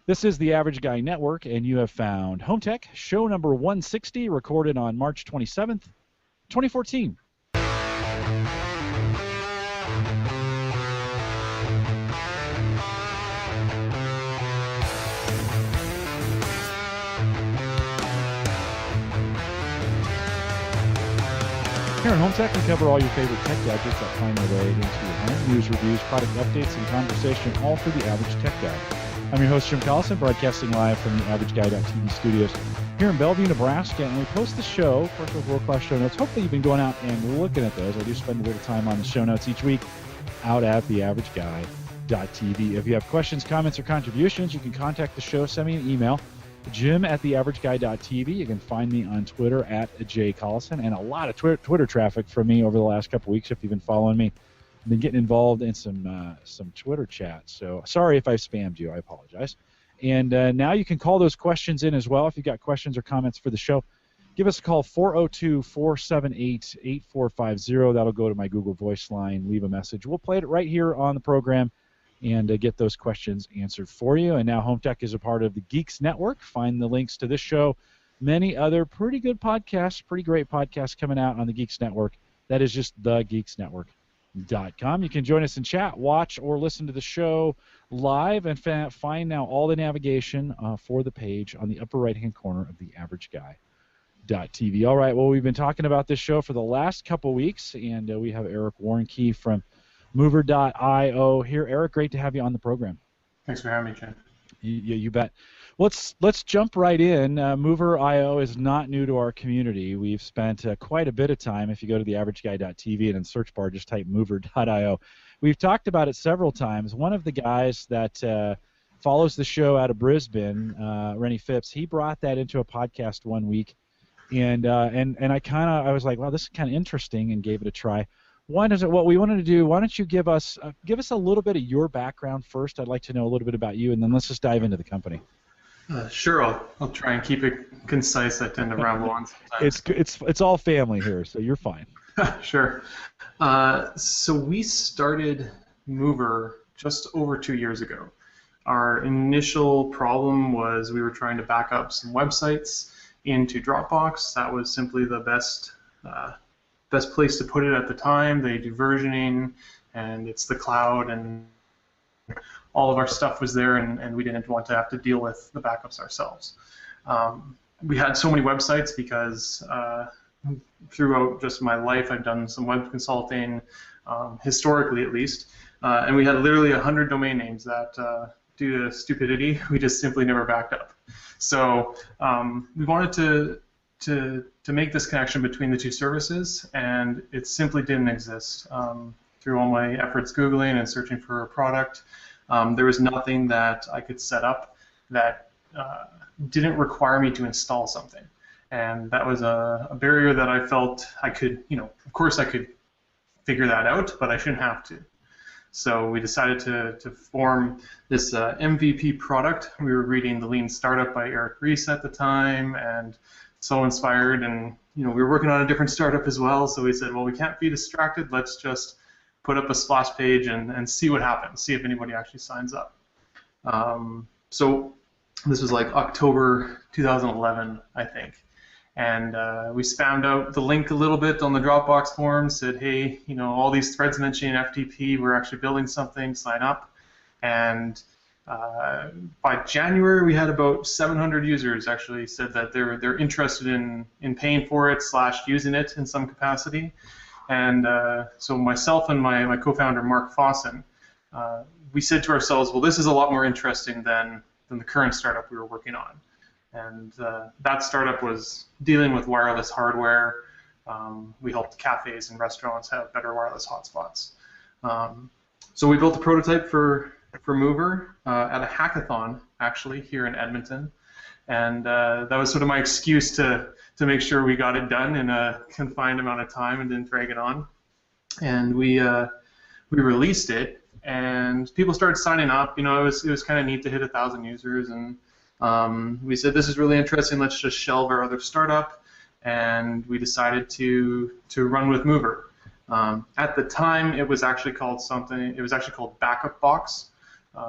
This is the Average Guy Network, and you have found Home Tech, show number 160, recorded on March 27th, 2014. Here at Home Tech, we cover all your favorite tech gadgets that find their way into your home. News, reviews, product updates, and conversation, all through the Average Tech Guy. I'm your host, Jim Collison, broadcasting live from the AverageGuy.tv studios here in Bellevue, Nebraska. And we post the show, of course, with world-class show notes. Hopefully you've been going out and looking at those. I do spend a little time on the show notes each week out at the AverageGuy.tv. If you have questions, comments, or contributions, you can contact the show. Send me an email. Jim at theaverageguy.tv. You can find me on Twitter at jcollison, and a lot of Twitter traffic from me over the last couple weeks. If you've been following me, I've been getting involved in some Twitter chats. So sorry if I spammed you. I apologize. And now you can call those questions in as well. If you've got questions or comments for the show, give us a call, 402-478-8450. That'll go to my Google Voice line. Leave a message. We'll play it right here on the program and get those questions answered for you. And now Home Tech is a part of the Geeks Network. Find the links to this show, many other pretty good podcasts, pretty great podcasts coming out on the Geeks Network. That is just thegeeksnetwork.com. You can join us in chat, watch, or listen to the show live, and find now all the navigation for the page on the upper right-hand corner of the AverageGuy.tv. All right, well, we've been talking about this show for the last couple weeks, and we have Eric Warnke from Mover.io here. Eric, great to have you on the program. Thanks for having me, Jim. You bet. Let's jump right in. Mover.io is not new to our community. We've spent quite a bit of time. If you go to the AverageGuy.tv and in the search bar just type Mover.io. We've talked about it several times. One of the guys that follows the show out of Brisbane, Rennie Phipps, he brought that into a podcast one week, and I was like, wow, this is kind of interesting, and gave it a try. What we wanted to do, why don't you give us a little bit of your background first? I'd like to know a little bit about you, and then let's just dive into the company. Sure, I'll try and keep it concise. I tend to ramble on sometimes. It's all family here, so you're fine. Sure. So we started Mover just over 2 years ago. Our initial problem was we were trying to back up some websites into Dropbox. That was simply the best place to put it at the time. They do versioning, and it's the cloud, and all of our stuff was there, and we didn't want to have to deal with the backups ourselves. We had so many websites because throughout just my life I've done some web consulting, historically at least, and we had literally 100 domain names that due to stupidity we just simply never backed up. So we wanted to make this connection between the two services, and it simply didn't exist. Through all my efforts Googling and searching for a product, there was nothing that I could set up that didn't require me to install something. And that was a barrier that I felt I could, of course I could figure that out, but I shouldn't have to. So we decided to form this MVP product. We were reading The Lean Startup by Eric Ries at the time, and so inspired, and we were working on a different startup as well, so we said, well, we can't be distracted, let's just put up a splash page and see what happens, see if anybody actually signs up. So this was like October 2011, I think, and we spammed out the link a little bit on the Dropbox forum, said, hey, all these threads mentioning FTP, we're actually building something, sign up, and by January, we had about 700 users actually said that they're interested in paying for it / using it in some capacity. And so myself and my co-founder, Mark Fossen, we said to ourselves, well, this is a lot more interesting than the current startup we were working on. And that startup was dealing with wireless hardware. We helped cafes and restaurants have better wireless hotspots. So we built a prototype for Mover at a hackathon, actually, here in Edmonton. And that was sort of my excuse to make sure we got it done in a confined amount of time and didn't drag it on. And we released it, and people started signing up. It was kind of neat to hit 1,000 users, and we said, this is really interesting, let's just shelve our other startup, and we decided to run with Mover. At the time, it was actually called Backup Box,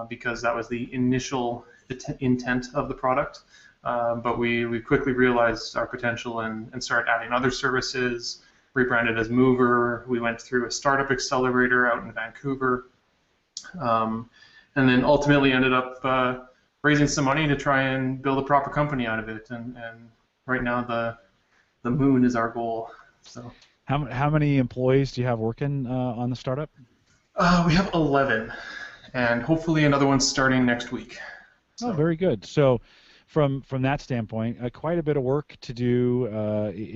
because that was the initial intent of the product, but we quickly realized our potential and started adding other services, rebranded as Mover. We went through a startup accelerator out in Vancouver, and then ultimately ended up raising some money to try and build a proper company out of it. And right now the moon is our goal. So How many employees do you have working on the startup? we have 11, and hopefully another one starting next week. So. Oh, very good. So from that standpoint, quite a bit of work to do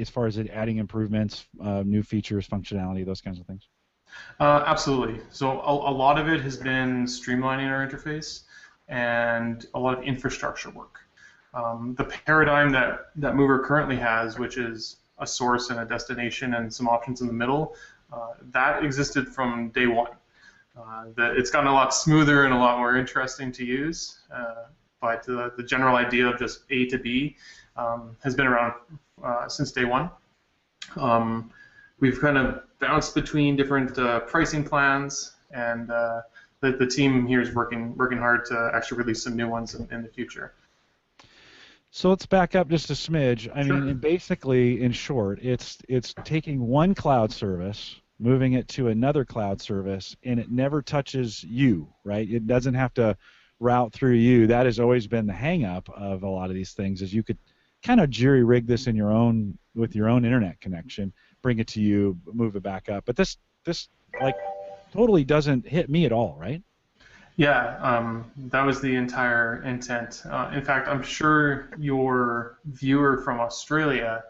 as far as adding improvements, new features, functionality, those kinds of things. Absolutely. So a lot of it has been streamlining our interface and a lot of infrastructure work. The paradigm that Mover currently has, which is a source and a destination and some options in the middle, that existed from day one. It's gotten a lot smoother and a lot more interesting to use, but the general idea of just A to B has been around since day one. We've kind of bounced between different pricing plans, and the team here is working hard to actually release some new ones in the future. So let's back up just a smidge. I Sure. mean, basically, in short, it's taking one cloud service, moving it to another cloud service, and it never touches you, right? It doesn't have to route through you. That has always been the hang-up of a lot of these things, is you could kind of jury-rig this in with your own internet connection, bring it to you, move it back up. But this like totally doesn't hit me at all, right? Yeah, that was the entire intent. In fact, I'm sure your viewer from Australia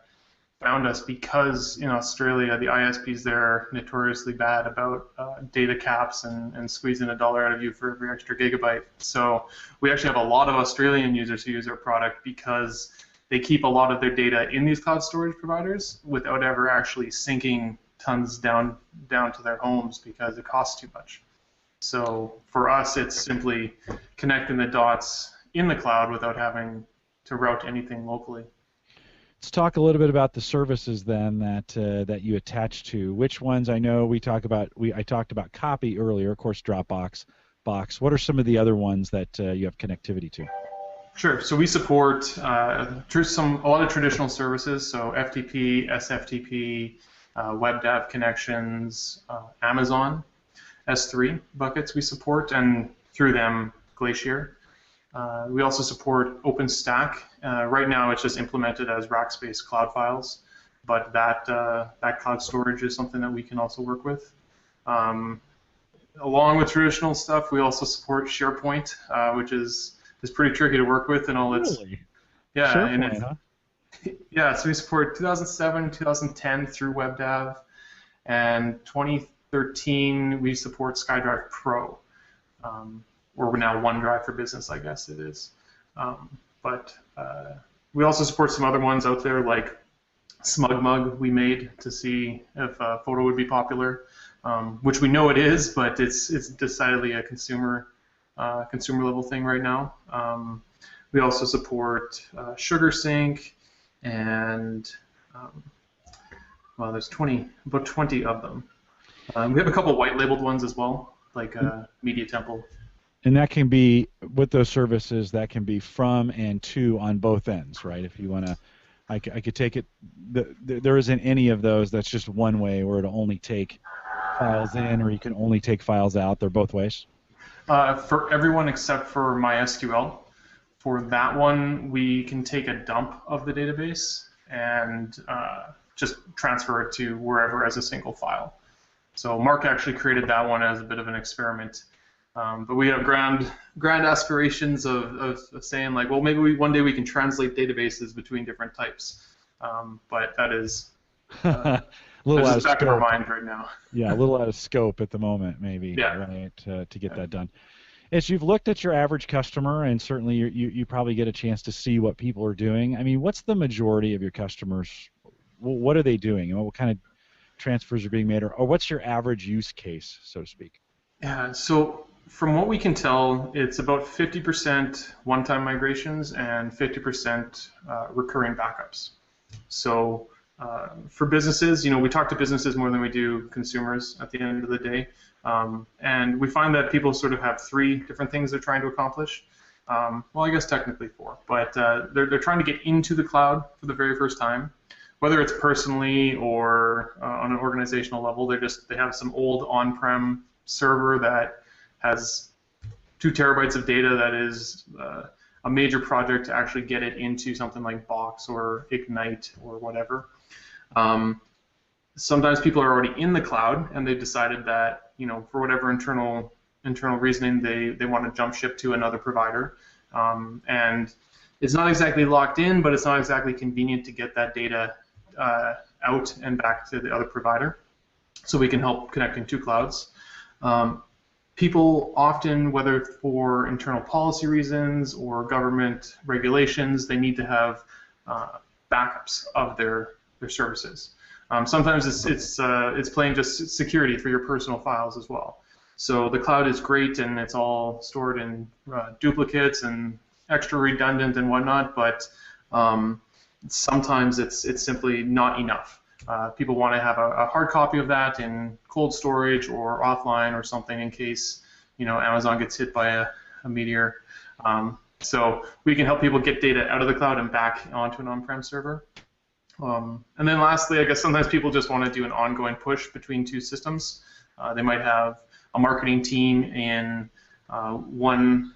found us because in Australia the ISPs there are notoriously bad about data caps and squeezing $1 out of you for every extra gigabyte. So we actually have a lot of Australian users who use our product because they keep a lot of their data in these cloud storage providers without ever actually syncing tons down to their homes because it costs too much. So for us, it's simply connecting the dots in the cloud without having to route anything locally. Let's talk a little bit about the services then that you attach to. Which ones? I know I talked about copy earlier, of course, Dropbox, Box. What are some of the other ones that you have connectivity to? Sure. So we support a lot of traditional services, so FTP, SFTP, WebDAV connections, Amazon S3 buckets we support, and through them Glacier. We also support OpenStack. Right now it's just implemented as Rackspace cloud files, but that cloud storage is something that we can also work with. Along with traditional stuff, we also support SharePoint, which is pretty tricky to work with and all its. Really? Yeah, SharePoint, huh? Yeah, so we support 2007, 2010 through WebDAV, and 2013 we support SkyDrive Pro, or now OneDrive for Business, I guess it is. But we also support some other ones out there like SmugMug we made to see if photo would be popular, which we know it is, but it's decidedly a consumer level thing right now. We also support SugarSync, and well, there's about 20 of them. We have a couple white labeled ones as well, like Media Temple. And that can be, with those services, that can be from and to on both ends, right? If you want to, I could take it, there isn't any of those that's just one way where it'll only take files in or you can only take files out. They're both ways? For everyone except for MySQL. For that one, we can take a dump of the database and just transfer it to wherever as a single file. So Mark actually created that one as a bit of an experiment. But we have grand aspirations of saying, like, well, maybe one day we can translate databases between different types. But that is a little out of back in scope. our mind right now. Yeah, a little out of scope at the moment, maybe. Yeah. Right, to get that done. As you've looked at your average customer, and certainly you probably get a chance to see what people are doing. I mean, what's the majority of your customers? What are they doing? And what kind of transfers are being made, or what's your average use case, so to speak? Yeah. So from what we can tell, it's about 50% one-time migrations and 50% recurring backups. So for businesses, we talk to businesses more than we do consumers at the end of the day. And we find that people sort of have three different things they're trying to accomplish. Well, I guess technically 4, but they're trying to get into the cloud for the very first time, whether it's personally or on an organizational level. They have some old on-prem server that has 2 terabytes of data that is a major project to actually get it into something like Box or Ignite or whatever. Sometimes people are already in the cloud and they've decided that, for whatever internal reasoning, they want to jump ship to another provider. And it's not exactly locked in, but it's not exactly convenient to get that data out and back to the other provider. So we can help connecting 2 clouds. People often, whether for internal policy reasons or government regulations, they need to have backups of their services. Sometimes it's plain just security for your personal files as well. So the cloud is great and it's all stored in duplicates and extra redundant and whatnot, but sometimes it's simply not enough. People want to have a hard copy of that in cold storage or offline or something in case Amazon gets hit by a meteor. So we can help people get data out of the cloud and back onto an on-prem server. And then lastly, I guess sometimes people just want to do an ongoing push between 2 systems. They might have a marketing team in one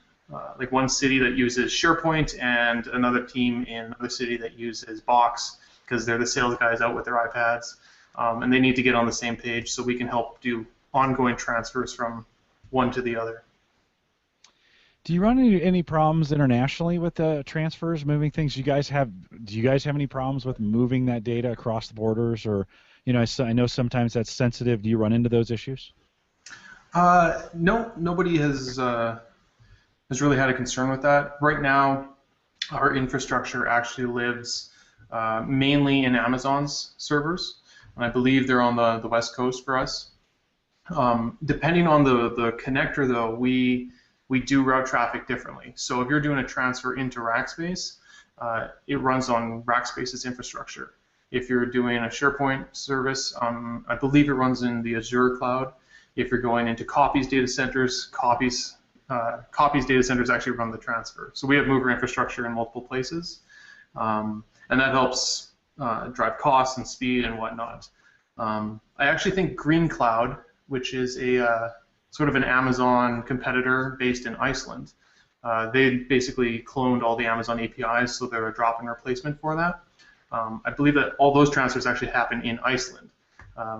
city that uses SharePoint and another team in another city that uses Box because they're the sales guys out with their iPads, and they need to get on the same page, so we can help do ongoing transfers from one to the other. Do you run into any problems internationally with the transfers, moving things? Do you guys have any problems with moving that data across the borders, or I know sometimes that's sensitive. Do you run into those issues? No, nobody has really had a concern with that. Right now, our infrastructure actually lives mainly in Amazon's servers, and I believe they're on the West Coast for us. Depending on the connector, though, we do route traffic differently. So if you're doing a transfer into Rackspace, it runs on Rackspace's infrastructure. If you're doing a SharePoint service, I believe it runs in the Azure cloud. If you're going into Copies data centers, Copies data centers actually run the transfer. So we have mover infrastructure in multiple places, and that helps drive costs and speed and whatnot. I actually think Green Cloud, which is a sort of an Amazon competitor based in Iceland, they basically cloned all the Amazon APIs, so they're a drop-in replacement for that. I believe that all those transfers actually happen in Iceland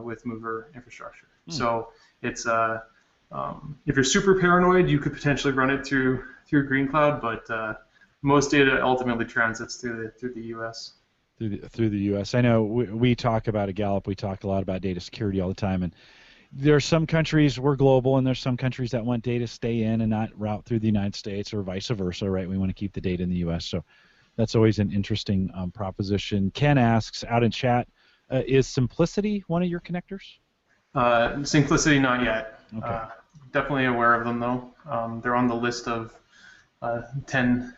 with mover infrastructure. So it's if you're super paranoid, you could potentially run it through Green Cloud, but most data ultimately transits through the U.S. Through the U.S. I know we talk about at Gallup, we talk a lot about data security all the time, and there are some countries, we're global, and there's some countries that want data to stay in and not route through the United States, or vice versa, right? We want to keep the data in the U.S., so that's always an interesting proposition. Ken asks out in chat, is Simplicity one of your connectors? Simplicity, not yet. Okay. Definitely aware of them, though. They're on the list of 10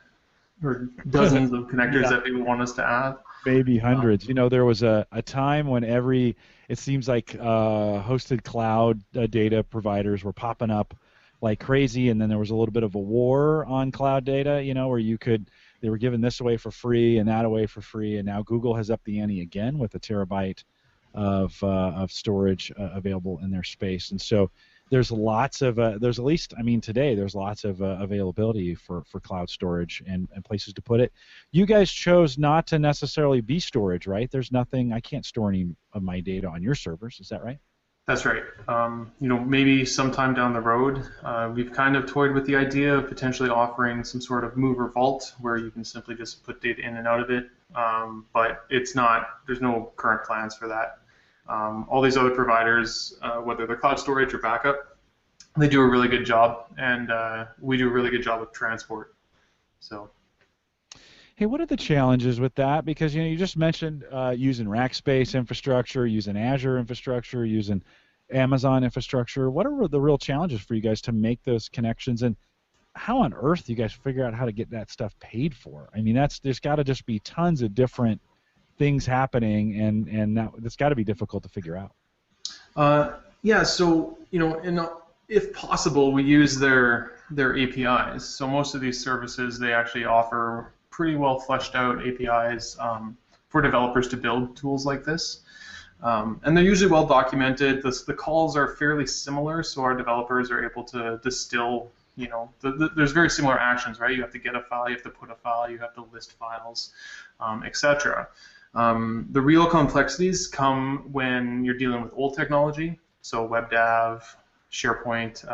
or dozens of connectors that people want us to add. Maybe hundreds. There was a time when it seems like hosted cloud data providers were popping up like crazy, and then there was a little bit of a war on cloud data, where they were giving this away for free and that away for free, and now Google has upped the ante again with a terabyte of storage available in their space, and so there's lots of today there's lots of availability for cloud storage and places to put it. You guys chose not to necessarily be storage, right? There's nothing, I can't store any of my data on your servers, is that right? That's right. Maybe sometime down the road, we've kind of toyed with the idea of potentially offering some sort of mover vault where you can simply just put data in and out of it, but there's no current plans for that. All these other providers, whether they're cloud storage or backup, they do a really good job, and we do a really good job with transport. So. Hey, what are the challenges with that? Because you just mentioned using Rackspace infrastructure, using Azure infrastructure, using Amazon infrastructure. What are the real challenges for you guys to make those connections, and how on earth do you guys figure out how to get that stuff paid for? I mean, there's got to just be tons of different things happening, and that's got to be difficult to figure out. Yeah. So in if possible, we use their APIs. So most of these services, they actually offer pretty well fleshed out APIs for developers to build tools like this. And they're usually well documented. The calls are fairly similar, so our developers are able to distill, there's very similar actions, right? You have to get a file, you have to put a file, you have to list files, etc. The real complexities come when you're dealing with old technology, so WebDAV, SharePoint,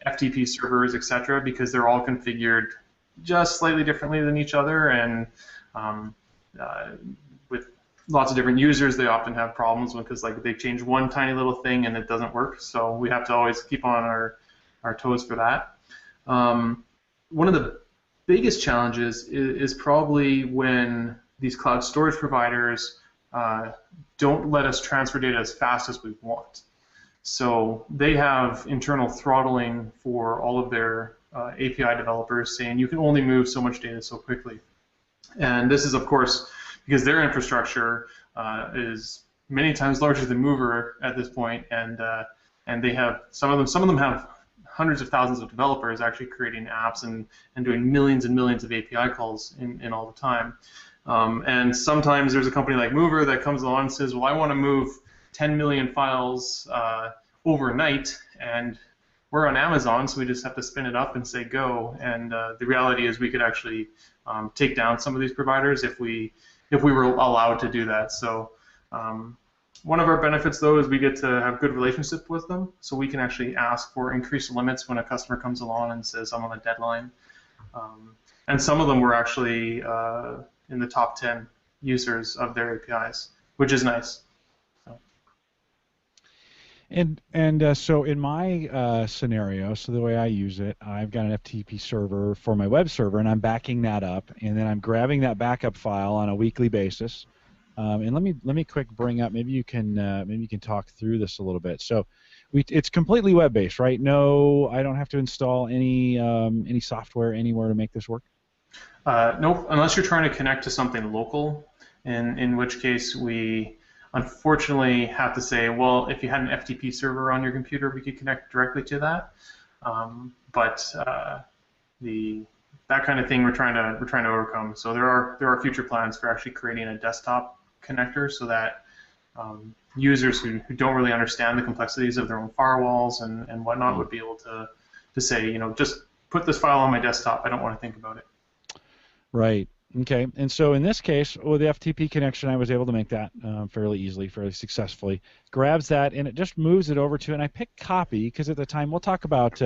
FTP servers, etc., because they're all configured just slightly differently than each other, and with lots of different users, they often have problems because they change one tiny little thing and it doesn't work. So we have to always keep on our toes for that. One of the biggest challenges is probably when these cloud storage providers don't let us transfer data as fast as we want. So they have internal throttling for all of their API developers saying you can only move so much data so quickly. And this is, of course, because their infrastructure is many times larger than Mover at this point, and they have some of them have hundreds of thousands of developers actually creating apps and doing millions and millions of API calls in all the time. And sometimes there's a company like Mover that comes along and says, well, I want to move 10 million files overnight, and we're on Amazon, so we just have to spin it up and say go. And the reality is we could actually take down some of these providers if we were allowed to do that. So one of our benefits, though, is we get to have good relationship with them, so we can actually ask for increased limits when a customer comes along and says, I'm on a deadline. And some of them were actually in the top 10 users of their APIs, which is nice. So in my scenario, so the way I use it, I've got an FTP server for my web server, and I'm backing that up, and then I'm grabbing that backup file on a weekly basis. And let me quick bring up. Maybe you can talk through this a little bit. So it's completely web-based, right? No, I don't have to install any software anywhere to make this work. Nope, unless you're trying to connect to something local, in which case we unfortunately have to say, well, if you had an FTP server on your computer, we could connect directly to that. But that kind of thing we're trying to overcome. So there are future plans for actually creating a desktop connector so that users who don't really understand the complexities of their own firewalls and whatnot would be able to say, just put this file on my desktop. I don't want to think about it. Right. Okay. And so in this case, with the FTP connection, I was able to make that fairly easily, fairly successfully. Grabs that and it just moves it over to, and I picked copy because at the time we'll talk about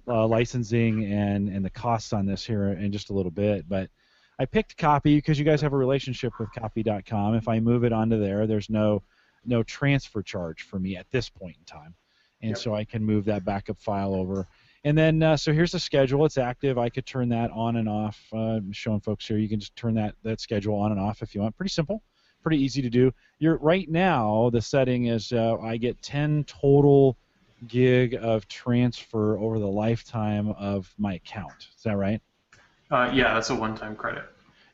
licensing and the costs on this here in just a little bit. But I picked copy because you guys have a relationship with copy.com. If I move it onto there, there's no transfer charge for me at this point in time, and so I can move that backup file over. And then, so here's the schedule. It's active. I could turn that on and off. I'm showing folks here. You can just turn that schedule on and off if you want. Pretty simple, pretty easy to do. Right now, the setting is I get 10 total gig of transfer over the lifetime of my account. Is that right? Yeah, that's a one-time credit.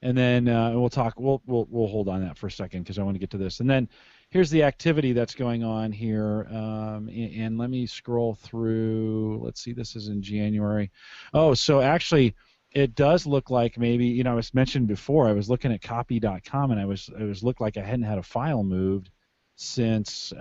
And then we'll talk. We'll hold on that for a second because I want to get to this. And then here's the activity that's going on here. And let me scroll through. Let's see. This is in January. Oh, so actually, it does look like maybe I was mentioned before. I was looking at copy.com and it was looked like I hadn't had a file moved since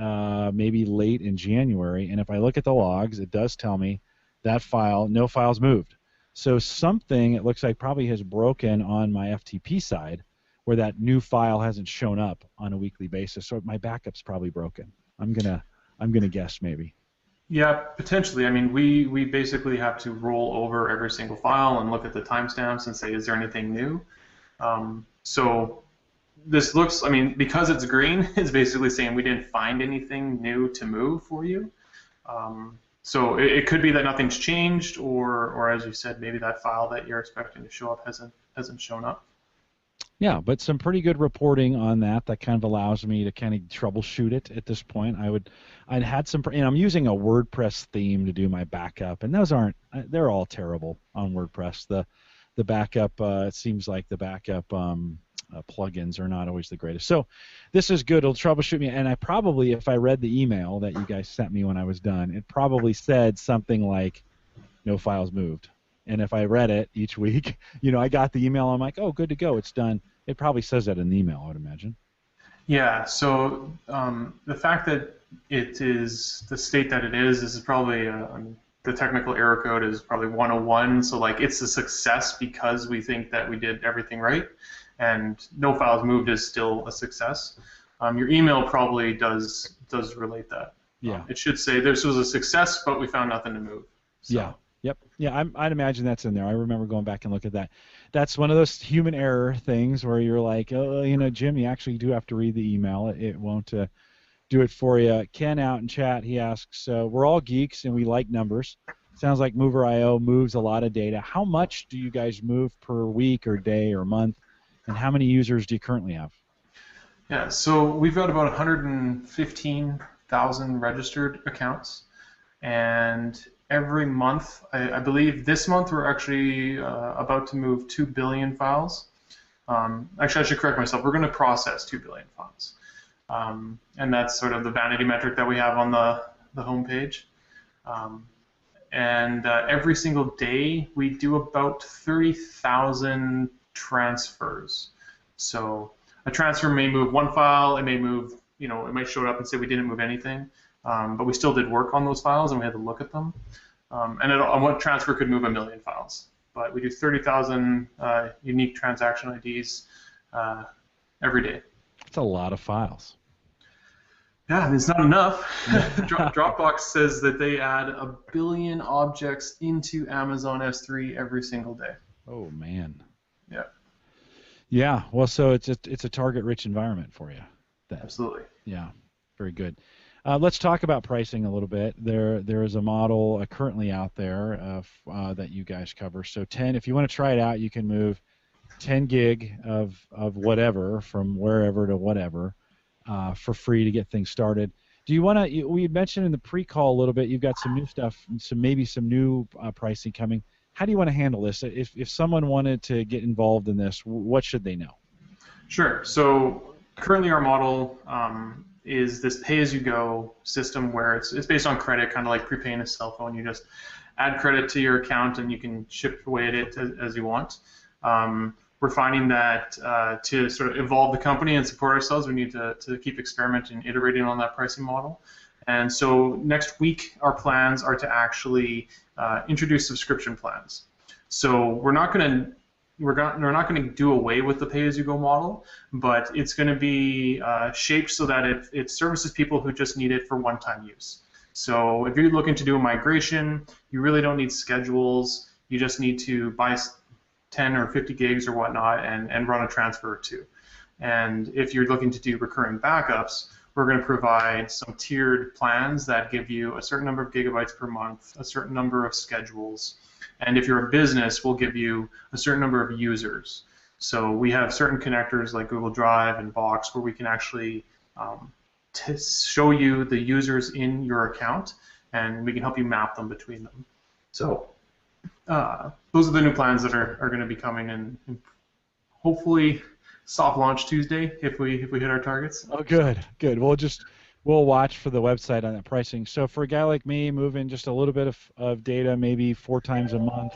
maybe late in January. And if I look at the logs, it does tell me that no files moved. So something, it looks like, probably has broken on my FTP side where that new file hasn't shown up on a weekly basis. So my backup's probably broken. I'm gonna guess maybe. Yeah, potentially. I mean, we basically have to roll over every single file and look at the timestamps and say, is there anything new? So this looks, I mean, because it's green, it's basically saying we didn't find anything new to move for you. So it could be that nothing's changed, or as you said, maybe that file that you're expecting to show up hasn't shown up. Yeah, but some pretty good reporting on that. That kind of allows me to kind of troubleshoot it at this point. I'd had some, and I'm using a WordPress theme to do my backup, and they're all terrible on WordPress. The backup, it seems like the backup plugins are not always the greatest. So this is good. It'll troubleshoot me. And I probably, if I read the email that you guys sent me when I was done, it probably said something like no files moved. And if I read it each week, I got the email. I'm like, oh, good to go. It's done. It probably says that in the email, I would imagine. Yeah, so the fact that it is the state that it is probably the technical error code is probably 101. So like it's a success because we think that we did everything right, and no files moved is still a success. Your email probably does relate that. Yeah. It should say this was a success, but we found nothing to move. So. Yeah. Yep. Yeah, I'd imagine that's in there. I remember going back and look at that. That's one of those human error things where you're like, oh, Jim, you actually do have to read the email. It won't do it for you. Ken out in chat, he asks, we're all geeks and we like numbers. Sounds like Mover.io moves a lot of data. How much do you guys move per week or day or month, and how many users do you currently have? Yeah, so we've got about 115,000 registered accounts, and every month, I believe this month we're actually about to move 2 billion files. Actually, I should correct myself. We're going to process 2 billion files. And that's sort of the vanity metric that we have on the homepage. And every single day we do about 30,000 transfers. So a transfer may move one file, it may move, it might show up and say we didn't move anything. But we still did work on those files and we had to look at them. And one transfer could move 1 million files. But we do 30,000 unique transaction IDs every day. That's a lot of files. Yeah, it's not enough. Dropbox says that they add 1 billion objects into Amazon S3 every single day. Oh, man. Yeah. Yeah, well, so it's a target-rich environment for you. Absolutely. Yeah, very good. Let's talk about pricing a little bit. There is a model currently out there that you guys cover. So 10, if you want to try it out, you can move 10 gig of whatever from wherever to whatever for free to get things started. Do you want to? We mentioned in the pre-call a little bit. You've got some new stuff, maybe some new pricing coming. How do you want to handle this? If someone wanted to get involved in this, what should they know? Sure. So currently our model is this pay-as-you-go system where it's based on credit, kind of like prepaying a cell phone. You just add credit to your account and you can chip away at it as you want. We're finding that to sort of evolve the company and support ourselves, we need to keep experimenting and iterating on that pricing model. And so next week, our plans are to actually introduce subscription plans. So we're not going to do away with the pay-as-you-go model, but it's going to be shaped so that it services people who just need it for one-time use. So if you're looking to do a migration, you really don't need schedules. You just need to buy 10 or 50 gigs or whatnot and run a transfer or two. And if you're looking to do recurring backups, we're going to provide some tiered plans that give you a certain number of gigabytes per month, a certain number of schedules. And if you're a business, we'll give you a certain number of users. So we have certain connectors like Google Drive and Box where we can actually show you the users in your account, and we can help you map them between them. So those are the new plans that are going to be coming in hopefully soft launch Tuesday if we hit our targets. Oh, good. We'll watch for the website on that pricing. So for a guy like me, moving just a little bit of data, maybe 4 times a month,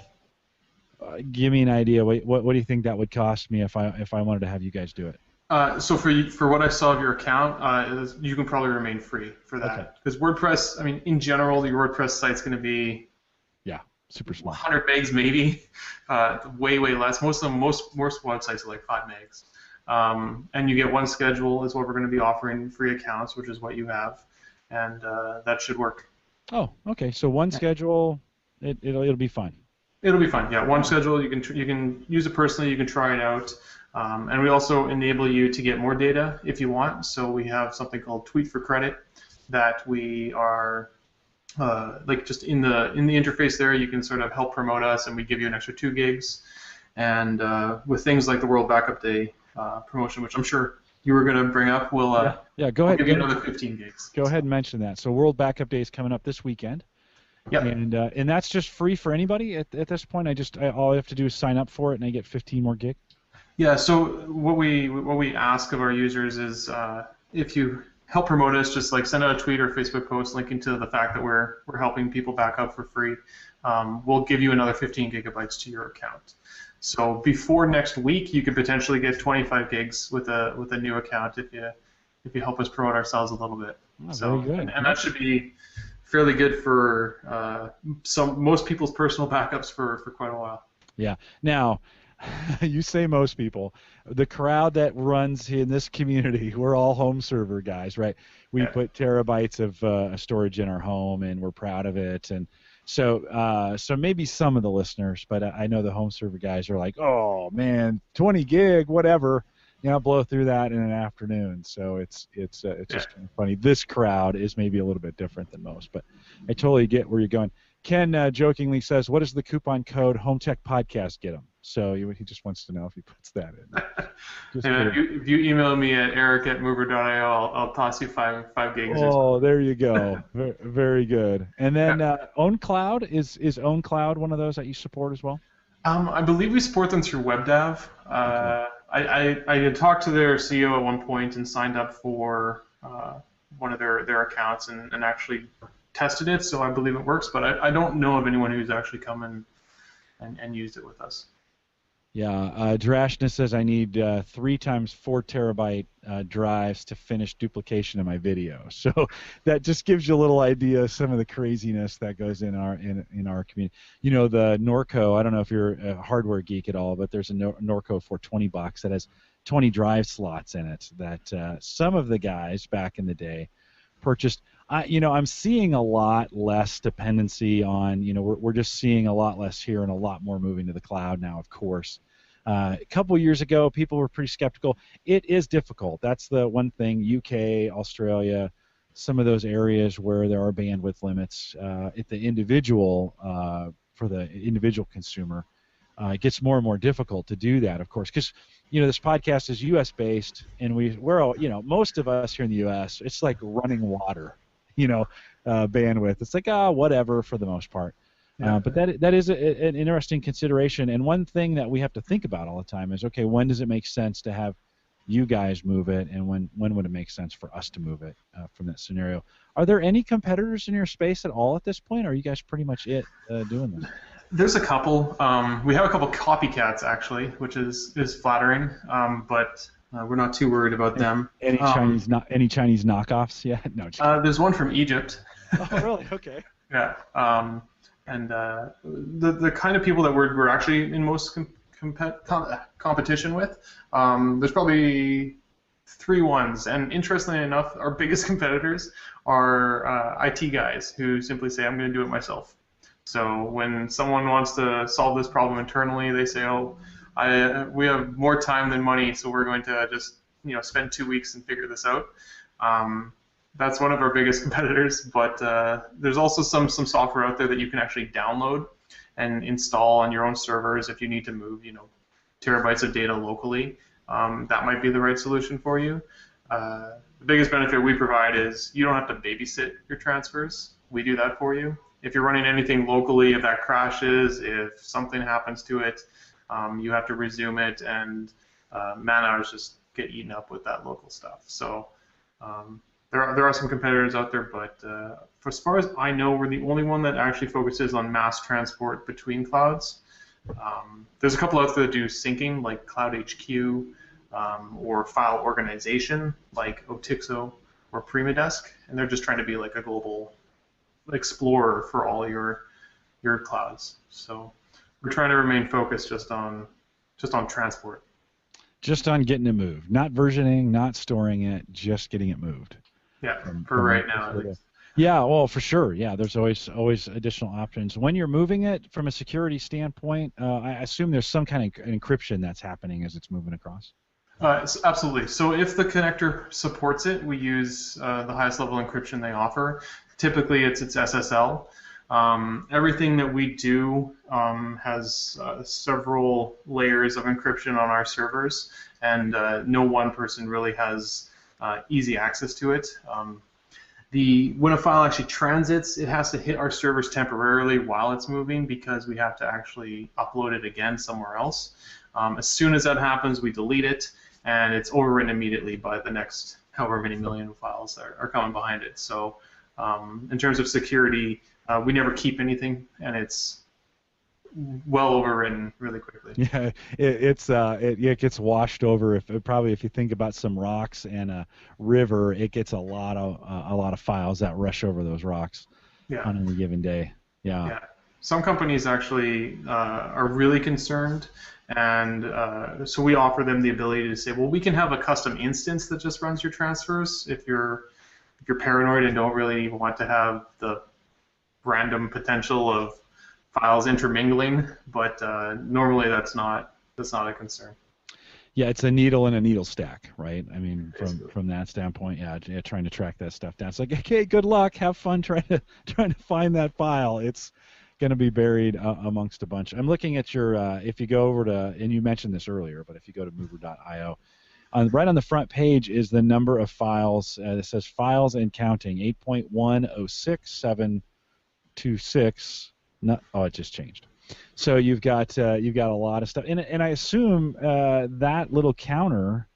give me an idea. What do you think that would cost me if I wanted to have you guys do it? So for what I saw of your account, you can probably remain free for that. Because WordPress, in general, your WordPress site's going to be super small. 100 megs maybe, way less. Most websites are like 5 megs. And you get one schedule is what we're going to be offering free accounts, which is what you have, and that should work. Oh, okay. So one schedule, it'll be fun. It'll be fun. Yeah, one schedule. You can use it personally. You can try it out, and we also enable you to get more data if you want. So we have something called Tweet for Credit that we are just in the interface there. You can sort of help promote us, and we give you an extra 2 gigs. And with things like the World Backup Day promotion, which I'm sure you were going to bring up, we'll go ahead. Give you another 15 gigs. Go ahead and mention that. So World Backup Day is coming up this weekend. Yep. And that's just free for anybody at this point. All I have to do is sign up for it, and I get 15 more gig. Yeah, so what we ask of our users is if you help promote us, just like send out a tweet or Facebook post linking to the fact that we're helping people back up for free. We'll give you another 15 gigabytes to your account. So before next week, you could potentially get 25 gigs with a new account if you help us promote ourselves a little bit. Oh, So very good. and that should be fairly good for most people's personal backups for quite a while. Yeah. Now, you say most people. The crowd that runs in this community, we're all home server guys, right? We Yeah. put terabytes of storage in our home, and we're proud of it. And so maybe some of the listeners, but I know the home server guys are like, oh man, 20 gig, whatever. I'll blow through that in an afternoon. So it's just kind of funny. This crowd is maybe a little bit different than most, but I totally get where you're going. Ken jokingly says, "What does the coupon code HomeTech Podcast get him?" So he just wants to know if he puts that in. If you email me at eric@mover.io, I'll toss you five gigs. Oh, there you go. Very good. And then OwnCloud, is OwnCloud one of those that you support as well? I believe we support them through WebDAV. Okay. I had talked to their CEO at one point and signed up for one of their accounts and actually tested it, so I believe it works, but I don't know of anyone who's actually come and used it with us. Yeah, Drashna says I need 3 times 4 terabyte drives to finish duplication of my video. So that just gives you a little idea of some of the craziness that goes in our community. The Norco. I don't know if you're a hardware geek at all, but there's a Norco for $20 that has 20 drive slots in it. That some of the guys back in the day purchased. I'm seeing a lot less dependency on. We're just seeing a lot less here and a lot more moving to the cloud now, of course. A couple years ago, people were pretty skeptical. It is difficult. That's the one thing. UK, Australia, some of those areas where there are bandwidth limits at the individual for the individual consumer, it gets more and more difficult to do that, of course, because this podcast is U.S. based, and we're all, most of us here in the U.S. It's like running water, bandwidth. It's like whatever for the most part. Yeah. But that is an interesting consideration, and one thing that we have to think about all the time is, okay, when does it make sense to have you guys move it, and when would it make sense for us to move it from that scenario? Are there any competitors in your space at all at this point, or are you guys pretty much doing this? There's a couple. We have a couple copycats, actually, which is flattering, but we're not too worried about them. Any Chinese knockoffs? Yeah, no. There's one from Egypt. Oh, really? Okay. Yeah. And the kind of people that we're actually in most competition with, there's probably 3 ones. And interestingly enough, our biggest competitors are IT guys who simply say, I'm going to do it myself. So when someone wants to solve this problem internally, they say, oh, we have more time than money, so we're going to just spend 2 weeks and figure this out. That's one of our biggest competitors, but there's also some software out there that you can actually download and install on your own servers if you need to move, terabytes of data locally. That might be the right solution for you. The biggest benefit we provide is you don't have to babysit your transfers. We do that for you. If you're running anything locally, if that crashes, if something happens to it, you have to resume it, and man hours just get eaten up with that local stuff. So there are some competitors out there, but for as far as I know, we're the only one that actually focuses on mass transport between clouds. There's a couple out there that do syncing, like Cloud HQ, or file organization, like Otixo or Primadesk, and they're just trying to be like a global explorer for all your clouds. So we're trying to remain focused just on transport. Just on getting it moved, not versioning, not storing it, just getting it moved. Yeah, for right now at least. Yeah, well, for sure. Yeah, there's always additional options. When you're moving it from a security standpoint, I assume there's some kind of encryption that's happening as it's moving across. Absolutely. So if the connector supports it, we use the highest level encryption they offer. Typically, it's SSL. Everything that we do has several layers of encryption on our servers, and no one person really has easy access to it. when a file actually transits, it has to hit our servers temporarily while it's moving because we have to actually upload it again somewhere else. As soon as that happens, we delete it, and it's overwritten immediately by the next however many million files that are coming behind it. So in terms of security, we never keep anything, and it's well overwritten really quickly. Yeah, it gets washed over. If you think about some rocks and a river, it gets a lot of files that rush over those rocks on any given day. Yeah. Some companies actually are really concerned, and so we offer them the ability to say, well, we can have a custom instance that just runs your transfers if you're paranoid and don't really want to have the random potential of files intermingling, but normally that's not a concern. Yeah, it's a needle in a needle stack, right? I mean, from that standpoint, trying to track that stuff down. It's like, okay, good luck, have fun trying to find that file. It's going to be buried amongst a bunch. I'm looking at your if you go over to, and you mentioned this earlier, but if you go to mover.io, right on the front page is the number of files. It says files and counting, 8.106726. It just changed. So you've got a lot of stuff, and I assume that little counter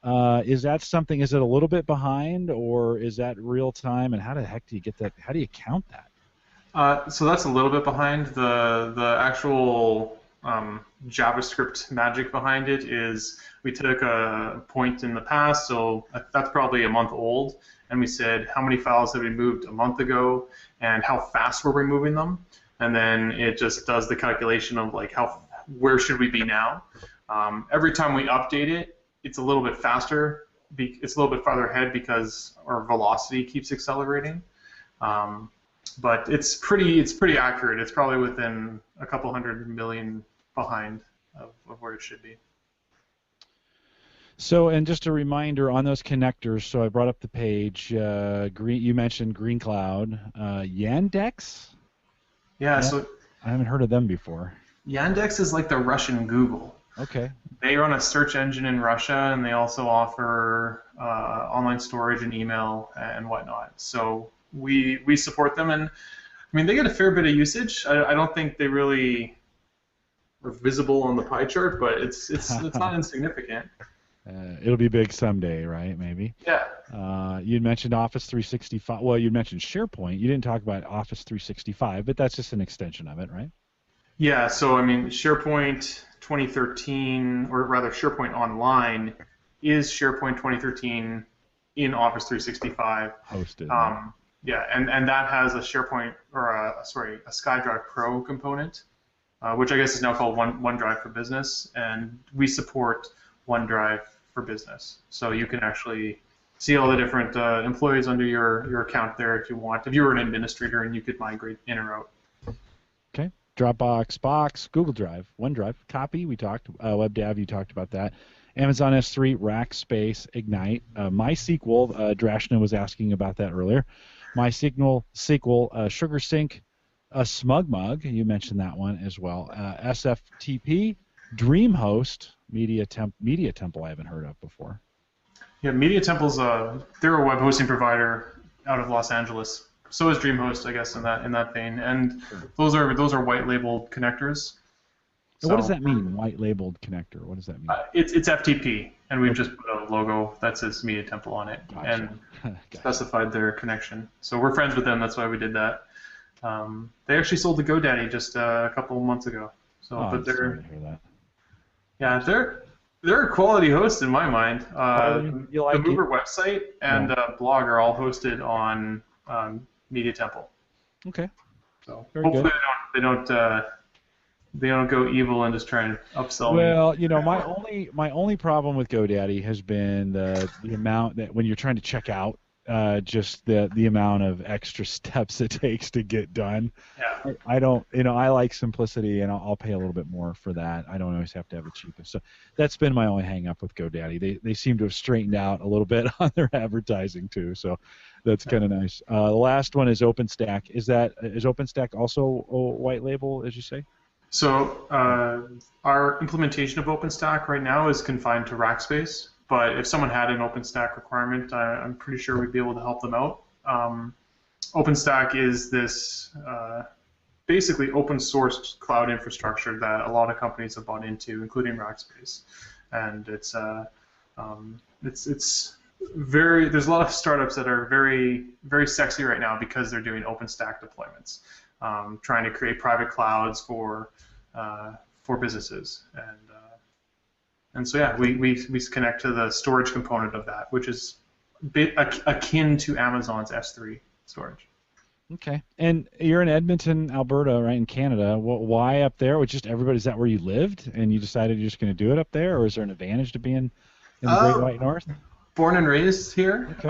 is that something? Is it a little bit behind, or is that real time? And how the heck do you get that? How do you count that? So that's a little bit behind. The actual JavaScript magic behind it is we took a point in the past, so that's probably a month old, and we said how many files have we moved a month ago, and how fast were we moving them. And then it just does the calculation of like where should we be now. Every time we update it, it's a little bit faster. It's a little bit farther ahead because our velocity keeps accelerating. But it's pretty accurate. It's probably within a couple 100 million behind of where it should be. So, and just a reminder on those connectors. So I brought up the page. You mentioned Green Cloud, Yandex. Yeah, so I haven't heard of them before. Yandex is like the Russian Google. Okay. They run a search engine in Russia, and they also offer online storage and email and whatnot. So we support them, and I mean they get a fair bit of usage. I don't think they really are visible on the pie chart, but it's not insignificant. It'll be big someday, right? Maybe. Yeah. You mentioned Office 365. Well, you mentioned SharePoint. You didn't talk about Office 365, but that's just an extension of it, right? Yeah. So I mean, SharePoint 2013, or rather, SharePoint Online is SharePoint 2013 in Office 365. Hosted. Yeah, and that has a SharePoint or a SkyDrive Pro component, which I guess is now called OneDrive for Business, and we support OneDrive for Business. So you can actually see all the different employees under your account there if you want. If you were an administrator and you could migrate in or out. Okay. Dropbox, Box, Google Drive, OneDrive, Copy. We talked. WebDAV. You talked about that. Amazon S3, Rackspace, Ignite, MySQL. Drashna was asking about that earlier. MySQL, SugarSync, SmugMug. You mentioned that one as well. SFTP, DreamHost. Media Temple I haven't heard of before. Yeah, Media Temple's they're a web hosting provider out of Los Angeles. So is DreamHost, I guess, in that vein. And those are white labeled connectors. So what does that mean? White labeled connector. What does that mean? It's FTP, and we've just put a logo that says Media Temple on it and specified their connection. So we're friends with them. That's why we did that. They actually sold to GoDaddy just a couple of months ago. So, but sorry to hear that. Yeah, they're a quality host in my mind. The Mover website and blog are all hosted on Media Temple. Okay. So Very hopefully good. they don't go evil and just try and upsell me. Well, you know, my only problem with GoDaddy has been the amount that when you're trying to check out, just the amount of extra steps it takes to get done. Yeah. I don't, I like simplicity, and I'll pay a little bit more for that. I don't always have to have the cheapest. So that's been my only hang-up with GoDaddy. They seem to have straightened out a little bit on their advertising too, so that's kind of nice. The last one is OpenStack. Is OpenStack also a white label, as you say? So our implementation of OpenStack right now is confined to Rackspace. But if someone had an OpenStack requirement, I'm pretty sure we'd be able to help them out. OpenStack is this basically open source cloud infrastructure that a lot of companies have bought into, including Rackspace, and it's very, there's a lot of startups that are very, very sexy right now because they're doing OpenStack deployments, trying to create private clouds for businesses, and so yeah, we connect to the storage component of that, which is akin to Amazon's S3 storage. Okay. And you're in Edmonton, Alberta, right, in Canada. Why up there? Was just everybody, is that where you lived and you decided you're just going to do it up there, or is there an advantage to being in the Great White North? Born and raised here. Okay.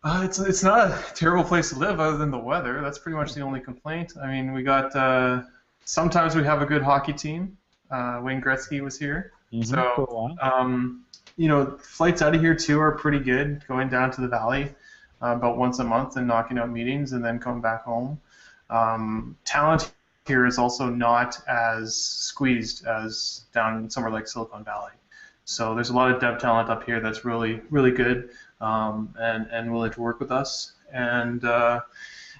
It's not a terrible place to live other than the weather. That's pretty much the only complaint. I mean, we got sometimes we have a good hockey team. Wayne Gretzky was here. Mm-hmm. So, you know, flights out of here too are pretty good, going down to the valley about once a month and knocking out meetings and then coming back home. Talent here is also not as squeezed as down somewhere like Silicon Valley. So there's a lot of dev talent up here that's really, really good and willing to work with us. And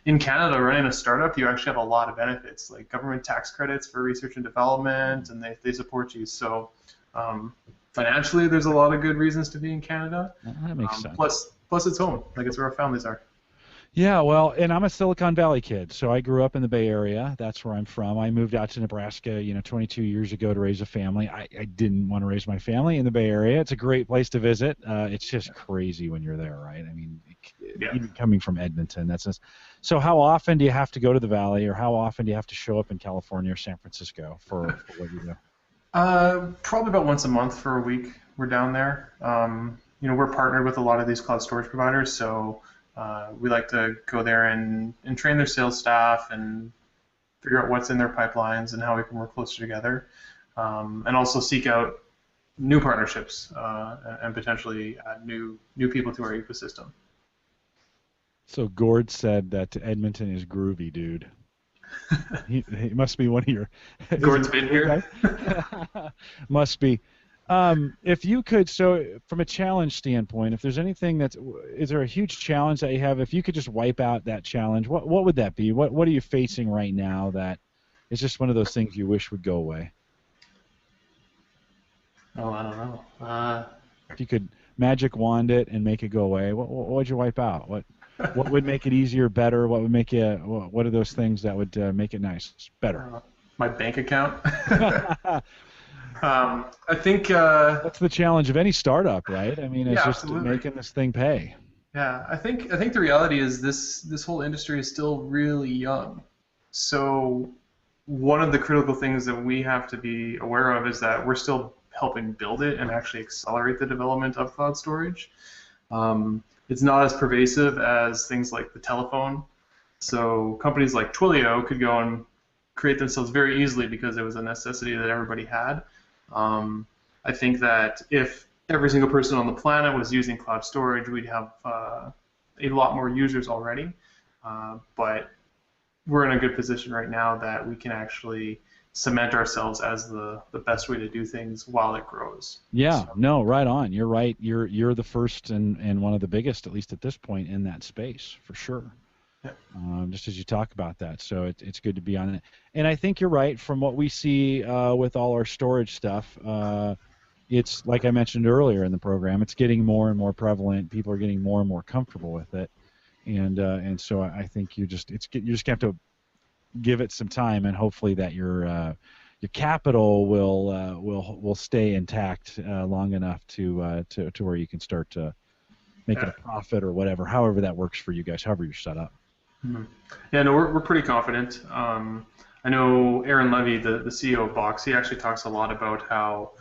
in Canada, running a startup, you actually have a lot of benefits, like government tax credits for research and development, and they support you. So financially, there's a lot of good reasons to be in Canada. That makes sense. Plus it's home. Like, it's where our families are. Yeah, well, and I'm a Silicon Valley kid, so I grew up in the Bay Area. That's where I'm from. I moved out to Nebraska, 22 years ago to raise a family. I didn't want to raise my family in the Bay Area. It's a great place to visit. It's just crazy when you're there, right? I mean, even coming from Edmonton, that's just. So how often do you have to go to the Valley, or how often do you have to show up in California or San Francisco for what you do? Probably about once a month for a week. We're down there. We're partnered with a lot of these cloud storage providers, so we like to go there and train their sales staff and figure out what's in their pipelines and how we can work closer together, and also seek out new partnerships and potentially add new people to our ecosystem. So Gord said that Edmonton is groovy, dude. he must be one of your. Gord's been here. Must be. If you could, so from a challenge standpoint, if there's anything is there a huge challenge that you have? If you could just wipe out that challenge, what would that be? What are you facing right now that is just one of those things you wish would go away? Oh, I don't know. If you could magic wand it and make it go away, what would you wipe out? What would make it easier, better? What would make you? What are those things that would make it nice, better? My bank account. I think that's the challenge of any startup, right? I mean, it's just absolutely. Making this thing pay. Yeah, I think the reality is this whole industry is still really young. So one of the critical things that we have to be aware of is that we're still helping build it and actually accelerate the development of cloud storage. It's not as pervasive as things like the telephone. So companies like Twilio could go and create themselves very easily because it was a necessity that everybody had. I think that if every single person on the planet was using cloud storage, we'd have a lot more users already. But we're in a good position right now that we can actually cement ourselves as the best way to do things while it grows. Yeah, so. No, right on. You're right. You're the first and one of the biggest, at least at this point, in that space, for sure. Just as you talk about that, so it's good to be on it. And I think you're right. From what we see with all our storage stuff, it's like I mentioned earlier in the program. It's getting more and more prevalent. People are getting more and more comfortable with it, and so I think you just have to give it some time, and hopefully that your capital will stay intact long enough to where you can start to make it a profit or whatever, however that works for you guys, however you're set up. Mm-hmm. Yeah, no, we're pretty confident. I know Aaron Levy, the CEO of Box, he actually talks a lot about how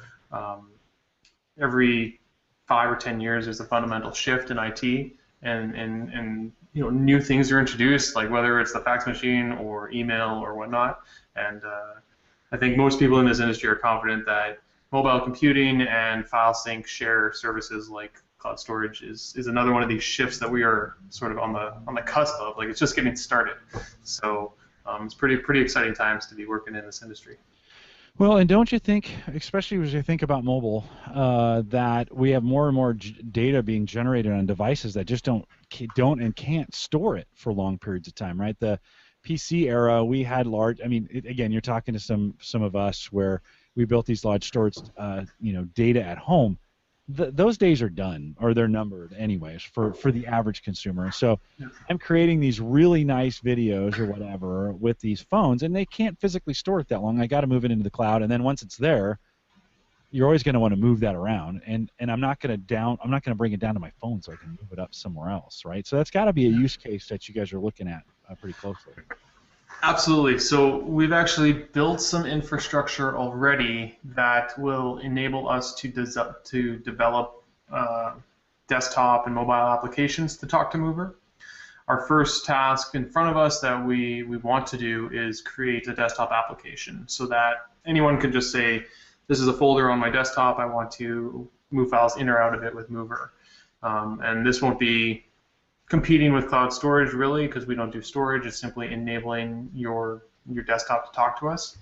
every 5 or 10 years there's a fundamental shift in IT, and new things are introduced, like whether it's the fax machine or email or whatnot. And I think most people in this industry are confident that mobile computing and file sync share services like cloud storage is another one of these shifts that we are sort of on the cusp of. Like, it's just getting started. So it's pretty exciting times to be working in this industry. Well, and don't you think, especially as you think about mobile, that we have more and more data being generated on devices that just don't and can't store it for long periods of time, right? The PC era, we had large. I mean, again, you're talking to some of us where we built these large storage, data at home. Those days are done, or they're numbered anyways for the average consumer. And so I'm creating these really nice videos or whatever with these phones, and they can't physically store it that long. I got to move it into the cloud, and then once it's there, you're always going to want to move that around, and I'm not going to bring it down to my phone so I can move it up somewhere else, right? So that's got to be a use case that you guys are looking at pretty closely. Absolutely. So we've actually built some infrastructure already that will enable us to develop desktop and mobile applications to talk to Mover. Our first task in front of us that we want to do is create a desktop application so that anyone can just say, this is a folder on my desktop, I want to move files in or out of it with Mover. And this won't be competing with cloud storage really, because we don't do storage. It's simply enabling your desktop to talk to us.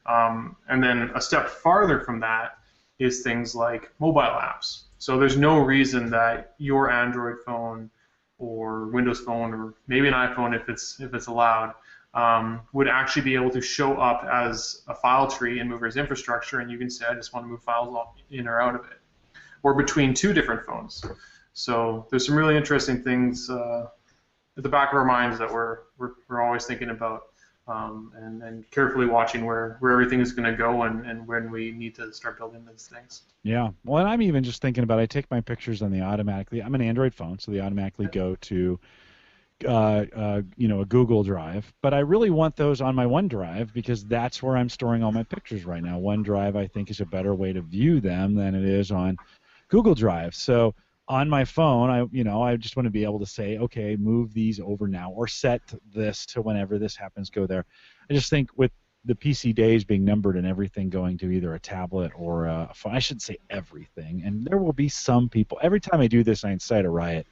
And then a step farther from that is things like mobile apps. So there's no reason that your Android phone or Windows phone, or maybe an iPhone if it's allowed, would actually be able to show up as a file tree in Mover's infrastructure, and you can say, I just want to move files in or out of it, or between two different phones. So there's some really interesting things at the back of our minds that we're always thinking about, and carefully watching where everything is going to go and when we need to start building these things. Yeah. Well, and I'm even just thinking about, I take my pictures and they automatically, I'm an Android phone, so they automatically go to a Google Drive, but I really want those on my OneDrive because that's where I'm storing all my pictures right now. OneDrive, I think, is a better way to view them than it is on Google Drive. So on my phone, I just want to be able to say, okay, move these over now, or set this to whenever this happens, go there. I just think with the PC days being numbered and everything going to either a tablet or a phone, I shouldn't say everything, and there will be some people, every time I do this, I incite a riot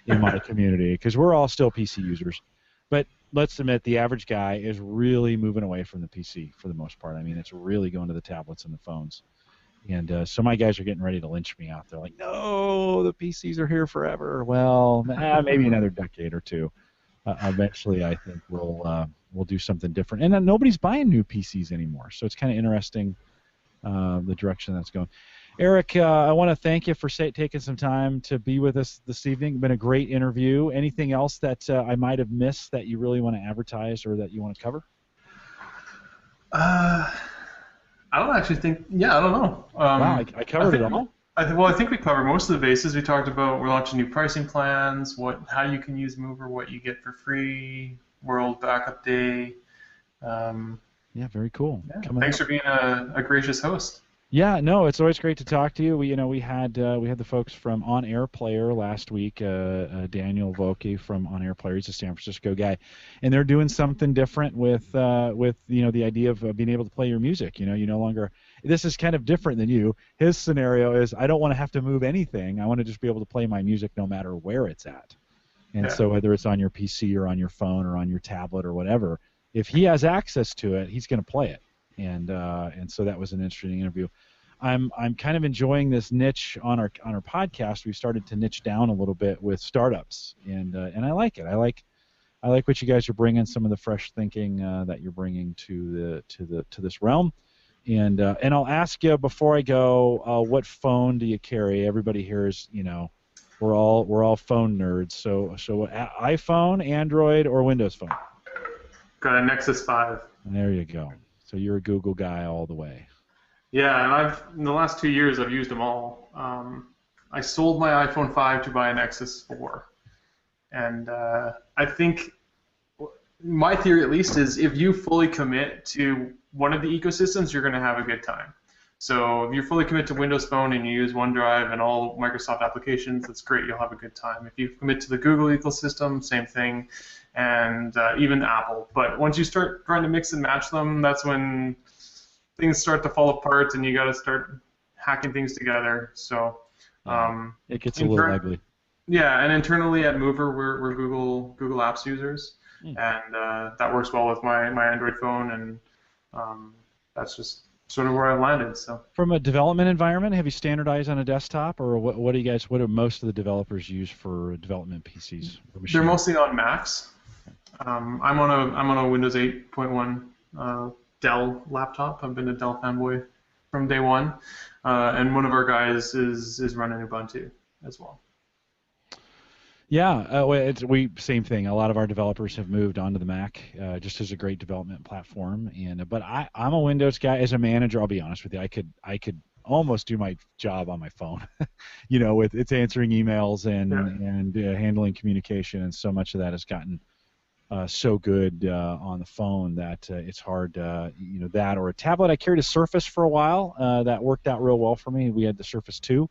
in my community, because we're all still PC users. But let's admit, the average guy is really moving away from the PC for the most part. I mean, it's really going to the tablets and the phones. And so my guys are getting ready to lynch me out there, like, no, the PCs are here forever. Well, maybe another decade or two. Eventually, I think we'll do something different. And then nobody's buying new PCs anymore, so it's kind of interesting the direction that's going. Eric, I want to thank you for taking some time to be with us this evening. It's been a great interview. Anything else that I might have missed that you really want to advertise or that you want to cover? I don't actually think. Yeah, I don't know. Wow, I covered it all. I think we covered most of the bases. We talked about we're launching new pricing plans, how you can use Mover, what you get for free, World Backup Day. Yeah, very cool. Yeah, thanks for being a gracious host. Yeah, no, it's always great to talk to you. We had the folks from On Air Player last week, Daniel Volke from On Air Player. He's a San Francisco guy, and they're doing something different with the idea of being able to play your music. You no longer. This is kind of different than you. His scenario is, I don't want to have to move anything. I want to just be able to play my music no matter where it's at. And so whether it's on your PC or on your phone or on your tablet or whatever, if he has access to it, he's going to play it. And so that was an interesting interview. I'm kind of enjoying this niche on our podcast. We've started to niche down a little bit with startups, and I like it. I like what you guys are bringing, some of the fresh thinking that you're bringing to this realm. And I'll ask you before I go, what phone do you carry? Everybody here is, we're all phone nerds. So iPhone, Android, or Windows phone? Got a Nexus 5. There you go. So you're a Google guy all the way. Yeah, and in the last 2 years I've used them all. I sold my iPhone 5 to buy a Nexus 4, and I think my theory, at least, is if you fully commit to one of the ecosystems, you're going to have a good time. So if you fully commit to Windows Phone and you use OneDrive and all Microsoft applications, that's great. You'll have a good time. If you commit to the Google ecosystem, same thing, and even Apple. But once you start trying to mix and match them, that's when things start to fall apart, and you got to start hacking things together. So it gets a little ugly. Yeah, and internally at Mover, we're Google Apps users, and that works well with my Android phone, and that's just sort of where I landed. So From a development environment, have you standardized on a desktop, or what do you guys? What do most of the developers use for development PCs or they're machines? mostly on Macs. I'm on a Windows 8.1 Dell laptop. I've been a Dell fanboy from day one, and one of our guys is running Ubuntu as well. Yeah, we same thing. A lot of our developers have moved onto the Mac, just as a great development platform. And but I'm a Windows guy. As a manager, I'll be honest with you, I could almost do my job on my phone. With it's answering emails and handling communication, and so much of that has gotten so good on the phone that it's hard. That or a tablet. I carried a Surface for a while. That worked out real well for me. We had the Surface 2.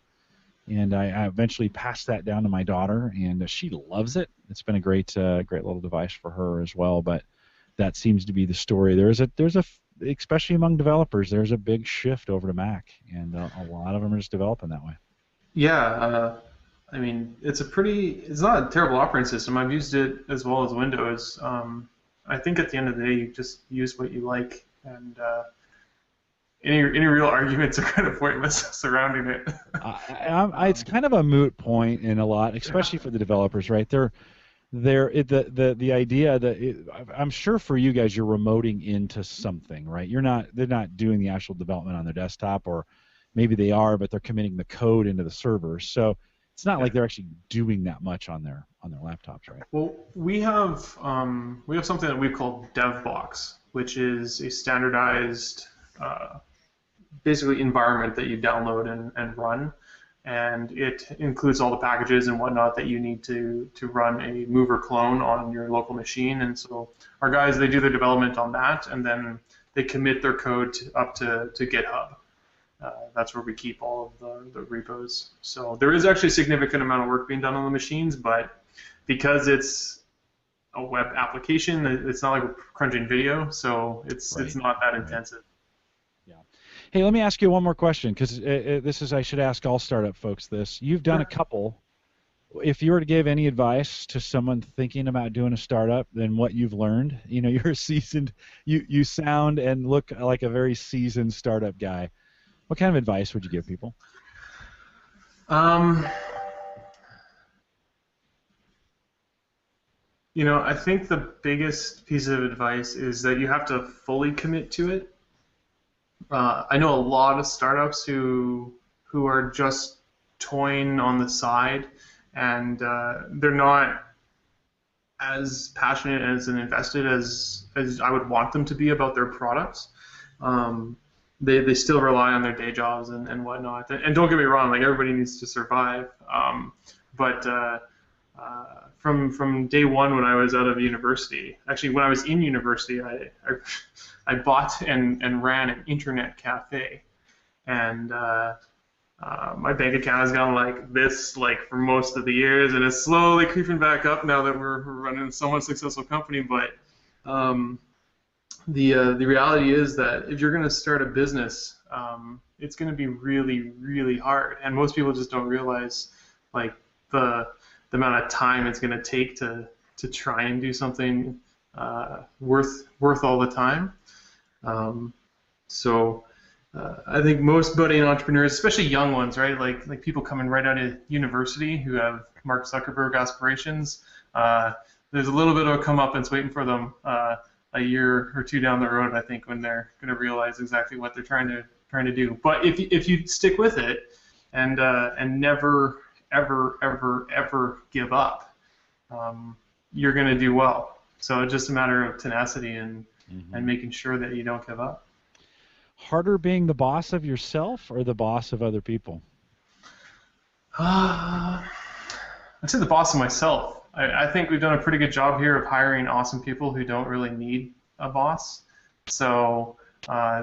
And I eventually passed that down to my daughter, and she loves it. It's been a great little device for her as well. But that seems to be the story. There's a especially among developers, there's a big shift over to Mac, and a lot of them are just developing that way. Yeah, I mean, it's not a terrible operating system. I've used it as well as Windows. I think at the end of the day, you just use what you like, and any real arguments are kind of pointless surrounding it. It's kind of a moot point in a lot, especially for the developers, right? The idea that I'm sure for you guys, you're remoting into something, right? They're not doing the actual development on their desktop, or maybe they are, but they're committing the code into the server. So it's not like they're actually doing that much on their laptops, right? Well, we have something that we've called DevBox, which is a standardized basically environment that you download and run, and it includes all the packages and whatnot that you need to run a mover clone on your local machine. And so our guys, they do their development on that, and then they commit their code up to GitHub. That's where we keep all of the repos. So there is actually a significant amount of work being done on the machines, but because it's a web application, it's not like we're crunching video, so it's not that intensive. Hey, let me ask you one more question, because I should ask all startup folks this. You've done a couple. If you were to give any advice to someone thinking about doing a startup, then what you've learned, you're a seasoned, you sound and look like a very seasoned startup guy. What kind of advice would you give people? I think the biggest piece of advice is that you have to fully commit to it. I know a lot of startups who are just toying on the side, and they're not as passionate and invested as I would want them to be about their products. They still rely on their day jobs and whatnot. And don't get me wrong, like everybody needs to survive. But from day one when I was out of university, actually when I was in university, I bought and ran an internet cafe, and my bank account has gone like this for most of the years, and it's slowly creeping back up now that we're running a somewhat successful company. But the reality is that if you're going to start a business, it's going to be really, really hard, and most people just don't realize the amount of time it's going to take to try and do something worth all the time. I think most budding entrepreneurs, especially young ones, right, like people coming right out of university who have Mark Zuckerberg aspirations, there's a little bit of a comeuppance waiting for them a year or two down the road, I think, when they're going to realize exactly what they're trying to do. But if you stick with it and never ever give up, you're going to do well. So it's just a matter of tenacity and making sure that you don't give up. Harder being the boss of yourself or the boss of other people? I'd say the boss of myself. I think we've done a pretty good job here of hiring awesome people who don't really need a boss. So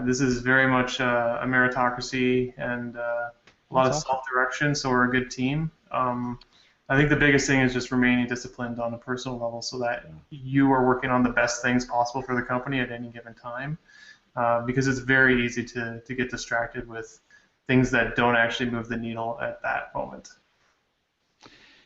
this is very much a meritocracy and a lot of self-direction, so we're a good team. I think the biggest thing is just remaining disciplined on a personal level so that you are working on the best things possible for the company at any given time, because it's very easy to get distracted with things that don't actually move the needle at that moment.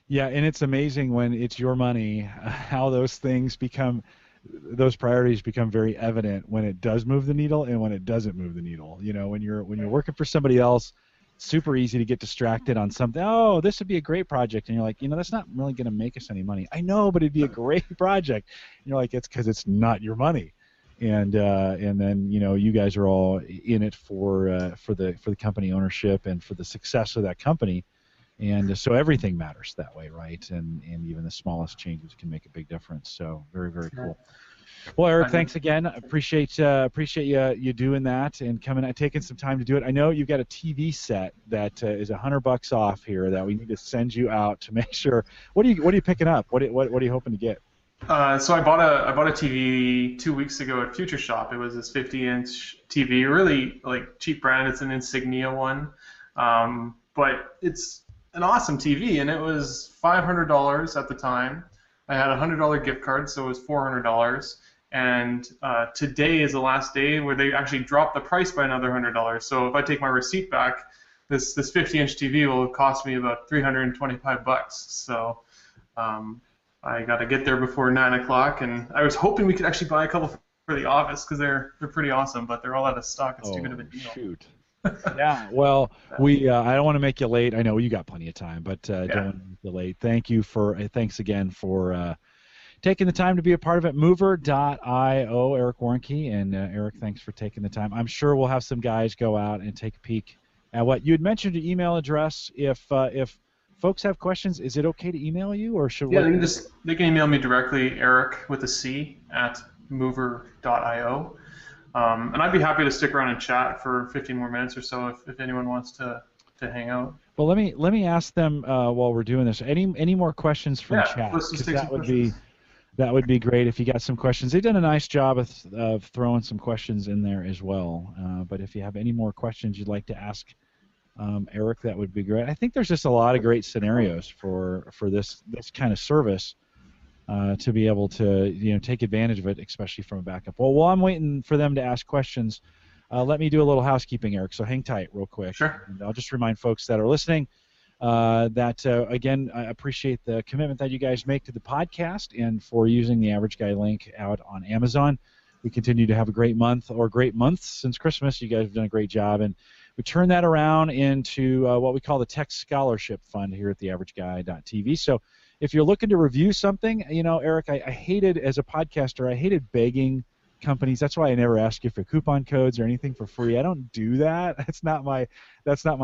Yeah, and it's amazing when it's your money, how those things become those priorities become very evident when it does move the needle and when it doesn't move the needle. You know, when you're working for somebody else, super easy to get distracted on something. Oh, this would be a great project, and you're like, that's not really going to make us any money. I know, but it'd be a great project. And you're like, it's because it's not your money. And then you guys are all in it for the company ownership and for the success of that company, and so everything matters that way, right? And even the smallest changes can make a big difference. So very, very cool. Well, Eric, thanks again. Appreciate you doing that and taking some time to do it. I know you've got a TV set that is $100 off here that we need to send you out to make sure. What are you picking up? What are you hoping to get? So I bought a TV 2 weeks ago at Future Shop. It was this 50-inch TV, really like cheap brand. It's an Insignia one, but it's an awesome TV, and it was $500 at the time. I had a $100 gift card, so it was $400. And today is the last day where they actually dropped the price by another $100. So if I take my receipt back, this 50-inch TV will cost me about $325. So I got to get there before 9 o'clock, and I was hoping we could actually buy a couple for the office because they're pretty awesome, but they're all out of stock. It's too good of a deal. Shoot. Yeah, well, I don't want to make you late. I know you got plenty of time, but don't want to make you late. Thanks again for taking the time to be a part of it. Mover.io, Eric Warnke, and Eric, thanks for taking the time. I'm sure we'll have some guys go out and take a peek at what you had mentioned. Your email address. If folks have questions, is it okay to email you, or should they can email me directly, Eric with a C at mover.io. And I'd be happy to stick around and chat for 15 more minutes or so if anyone wants to hang out. Well, let me ask them while we're doing this. Any more questions from chat? That would be great if you got some questions. They've done a nice job of throwing some questions in there as well. But if you have any more questions you'd like to ask Eric, that would be great. I think there's just a lot of great scenarios for this kind of service. To be able to take advantage of it, especially from a backup. Well, while I'm waiting for them to ask questions, let me do a little housekeeping, Eric. So hang tight real quick. Sure. And I'll just remind folks that are listening that, again, I appreciate the commitment that you guys make to the podcast and for using the Average Guy link out on Amazon. We continue to have a great month or great months since Christmas. You guys have done a great job. And we turn that around into what we call the Tech Scholarship Fund here at theaverageguy.tv. So if you're looking to review something, Eric, I hated, as a podcaster, I hated begging companies. That's why I never ask you for coupon codes or anything for free. I don't do that. That's not my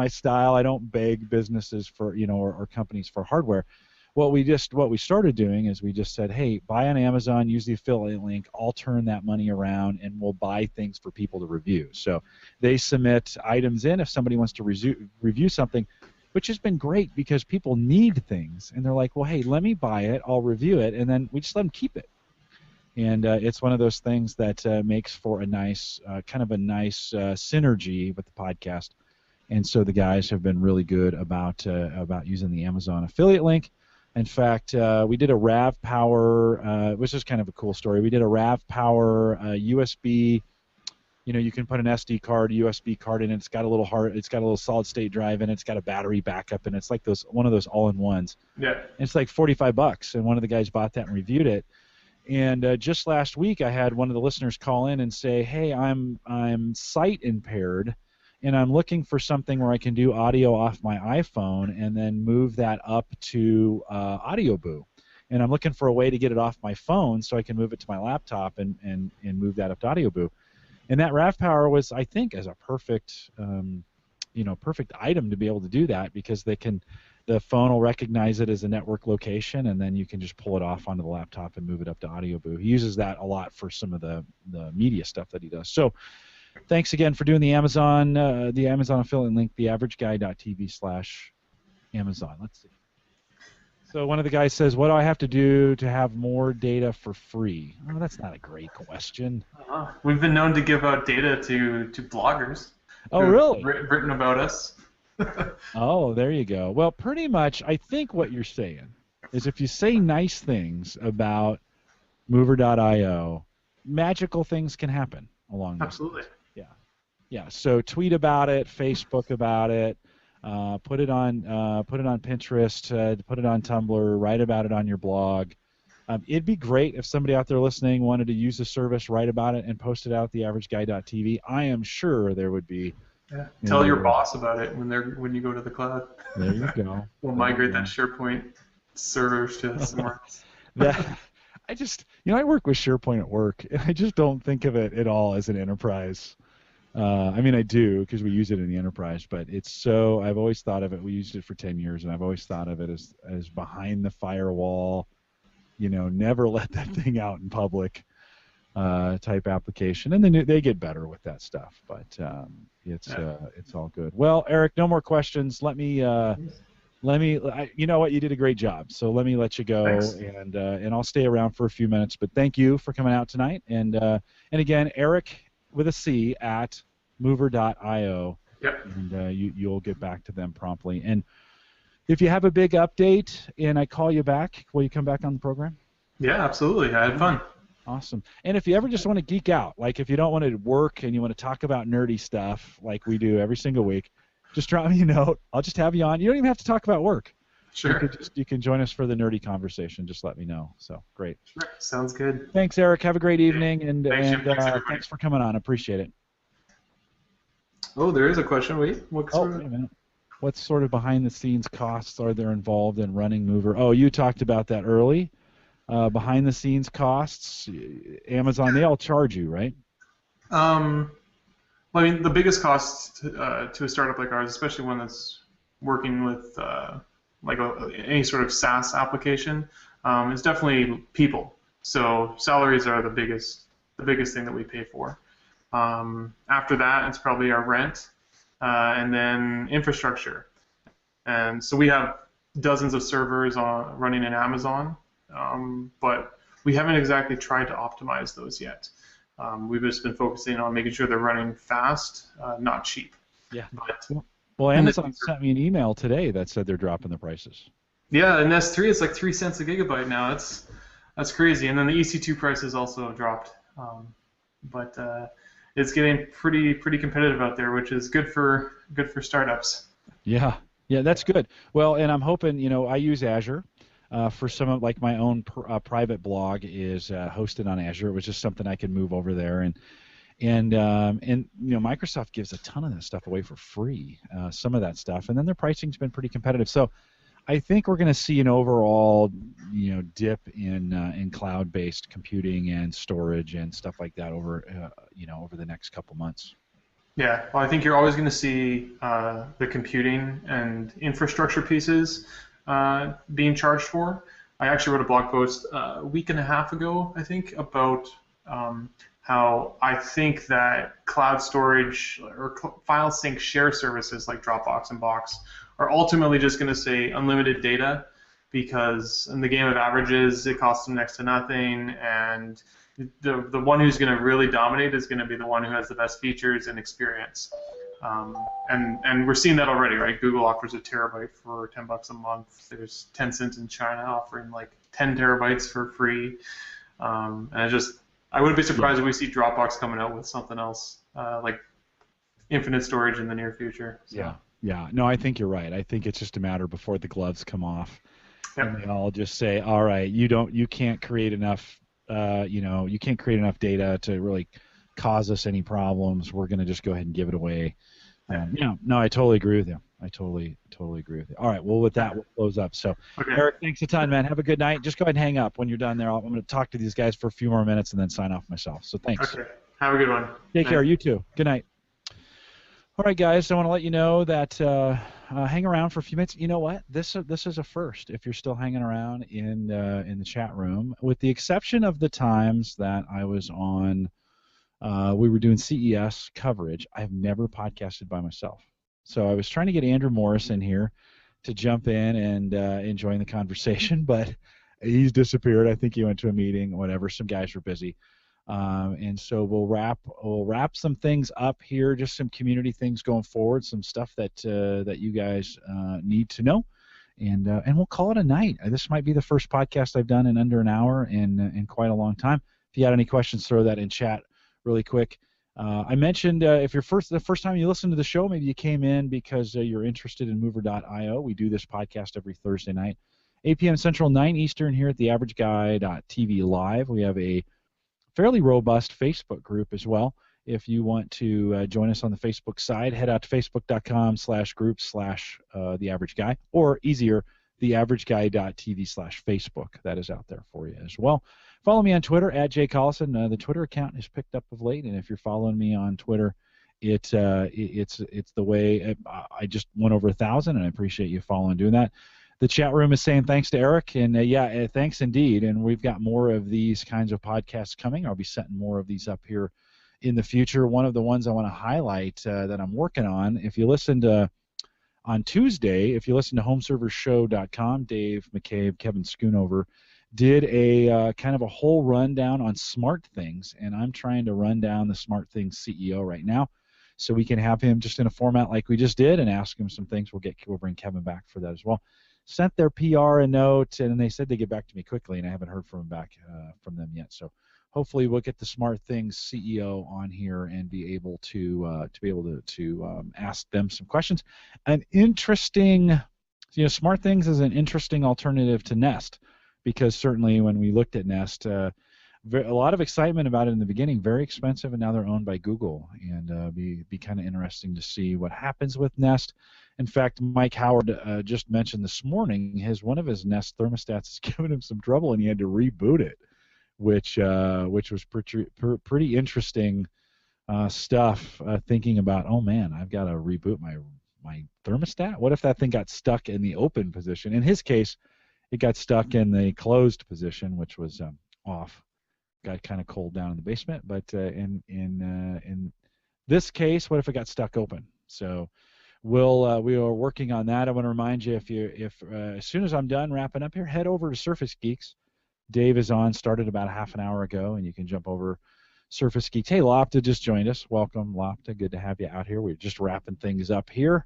style. I don't beg businesses for, or companies for hardware. What we started doing is we just said, hey, buy on Amazon, use the affiliate link, I'll turn that money around, and we'll buy things for people to review. So they submit items in if somebody wants to review something, which has been great because people need things, and they're like, well, hey, let me buy it, I'll review it, and then we just let them keep it. And it's one of those things that makes for a nice, synergy with the podcast. And so the guys have been really good about using the Amazon affiliate link. In fact, we did a RAV Power, which is kind of a cool story. We did a RAV Power USB. You can put an SD card, USB card in it. It's got a little solid state drive in it. It's got a battery backup, and it's like one of those all-in-ones. Yeah. And it's like $45, and one of the guys bought that and reviewed it. And just last week, I had one of the listeners call in and say, "Hey, I'm sight impaired, and I'm looking for something where I can do audio off my iPhone and then move that up to Audio Boo. And I'm looking for a way to get it off my phone so I can move it to my laptop and move that up to Audio Boo." And that RAV Power was, I think, as a perfect item to be able to do that, because the phone will recognize it as a network location, and then you can just pull it off onto the laptop and move it up to Audio Boo. He uses that a lot for some of the media stuff that he does. So thanks again for doing the Amazon affiliate link, theaverageguy.tv/Amazon. Let's see. So one of the guys says, what do I have to do to have more data for free? Oh, that's not a great question. We've been known to give out data to bloggers. Oh, really? Written about us. Oh, there you go. Well, pretty much, I think what you're saying is if you say nice things about Mover.io, magical things can happen along those Absolutely. lines. Yeah. So tweet about it, Facebook about it, put it on Pinterest, put it on Tumblr, write about it on your blog. It'd be great if somebody out there listening wanted to use the service, write about it, and post it out at theaverageguy.tv. I am sure there would be. Yeah. Tell your boss about it when you go to the cloud. There you go. We'll migrate that SharePoint servers to somewhere else. I work with SharePoint at work, and I just don't think of it at all as an enterprise. I mean, I do because we use it in the enterprise, but I've always thought of it. We used it for 10 years, and I've always thought of it as behind the firewall, never let that thing out in public type application. And then they get better with that stuff, but it's all good. Well, Eric, no more questions. Let me. You know what? You did a great job. So let me let you go, and I'll stay around for a few minutes. But thank you for coming out tonight. And again, Eric with a C at mover.io. Yep. And you'll get back to them promptly. And if you have a big update and I call you back, will you come back on the program? Yeah, absolutely. I had fun. Awesome. And if you ever just want to geek out, like if you don't want to work and you want to talk about nerdy stuff like we do every single week, just drop me a note. I'll just have you on. You don't even have to talk about work. Sure. You can join us for the nerdy conversation. Just let me know. So great. Sure. Sounds good. Thanks, Eric. Have a great evening, and thanks for coming on. Appreciate it. Oh, there is a question. Wait. Wait a minute. What sort of behind-the-scenes costs are there involved in running Mover? Oh, you talked about that early. Behind-the-scenes costs. Amazon, they all charge you, right? Well, I mean, the biggest cost to a startup like ours, especially one that's working with any sort of SaaS application, is definitely people. So salaries are the biggest thing that we pay for. After that, it's probably our rent, and then infrastructure. And so we have dozens of servers running in Amazon, but we haven't exactly tried to optimize those yet. We've just been focusing on making sure they're running fast, not cheap. Yeah. Well, Amazon sent me an email today that said they're dropping the prices. Yeah, and S3 is like 3 cents a gigabyte now. That's crazy. And then the EC2 prices also dropped, but it's getting pretty competitive out there, which is good for startups. Yeah, that's good. Well, and I'm hoping, I use Azure. For some of my own private blog is hosted on Azure. It was just something I could move over there, and Microsoft gives a ton of that stuff away for free, some of that stuff, and then their pricing's been pretty competitive. So I think we're going to see an overall dip in cloud-based computing and storage and stuff like that over the next couple months. Yeah, well, I think you're always going to see the computing and infrastructure pieces being charged for. I actually wrote a blog post a week and a half ago, I think, about how I think that cloud storage or file sync share services like Dropbox and Box are ultimately just going to say unlimited data, because in the game of averages, it costs them next to nothing, and the one who's going to really dominate is going to be the one who has the best features and experience. And we're seeing that already, right? Google offers a terabyte for $10 a month. There's Tencent in China offering like 10 terabytes for free. And I wouldn't be surprised if we see Dropbox coming out with something else like infinite storage in the near future. So. Yeah. No, I think you're right. I think it's just a matter before the gloves come off, yep. And they all just say, all right, you can't create enough, you can't create enough data to really cause us any problems. We're going to just go ahead and give it away. No, I totally agree with you. I totally agree with you. All right, well, with that, we'll close up. So, okay. Eric, thanks a ton, man. Have a good night. Just go ahead and hang up when you're done there. I'm going to talk to these guys for a few more minutes and then sign off myself. So thanks. Okay. Have a good one. Take care. You too. Good night. All right, guys, I want to let you know that hang around for a few minutes. You know what? This is a first if you're still hanging around in the chat room, with the exception of the times that I was on we were doing CES coverage. I've never podcasted by myself. So I was trying to get Andrew Morris in here to jump in and join the conversation, but he's disappeared. I think he went to a meeting, whatever. Some guys were busy. And so we'll wrap some things up here, just some community things going forward, some stuff that you guys need to know, and we'll call it a night. This might be the first podcast I've done in under an hour in quite a long time. If you got any questions, throw that in chat really quick. I mentioned if you're the first time you listen to the show, maybe you came in because you're interested in Mover.io. We do this podcast every Thursday night 8 p.m. Central, 9 Eastern here at the averageguy.tv live. We have a fairly robust Facebook group as well. If you want to join us on the Facebook side, head out to facebook.com/group/theaverageguy, or easier, theaverageguy.tv/Facebook. That is out there for you as well. Follow me on Twitter at @jcollison. The Twitter account has picked up of late, and if you're following me on Twitter, it's the way I just went over 1,000, and I appreciate you following doing that. The chat room is saying thanks to Eric, and thanks indeed. And we've got more of these kinds of podcasts coming. I'll be setting more of these up here in the future. One of the ones I want to highlight that I'm working on, if you listen to on Tuesday, if you listen to homeservershow.com, Dave McCabe, Kevin Schoonover did a kind of a whole rundown on smart things, and I'm trying to run down the smart things CEO right now, so we can have him just in a format like we just did and ask him some things. We'll bring Kevin back for that as well. Sent their PR a note, and they said they'd get back to me quickly, and I haven't heard from them yet. So hopefully we'll get the Smart Things CEO on here and be able to ask them some questions. An interesting, Smart Things is an interesting alternative to Nest, because certainly when we looked at Nest, a lot of excitement about it in the beginning. Very expensive, and now they're owned by Google, and be kind of interesting to see what happens with Nest. In fact, Mike Howard just mentioned this morning one of his Nest thermostats is giving him some trouble, and he had to reboot it, which was pretty interesting stuff. Thinking about, oh man, I've got to reboot my thermostat. What if that thing got stuck in the open position? In his case, it got stuck in the closed position, which was off. Got kind of cold down in the basement, but in this case, what if it got stuck open? So we are working on that. I want to remind you, if as soon as I'm done wrapping up here, head over to Surface Geeks. Dave is on, started about a half an hour ago, and you can jump over Surface Geeks. Hey, Lopta just joined us. Welcome, Lopta. Good to have you out here. We're just wrapping things up here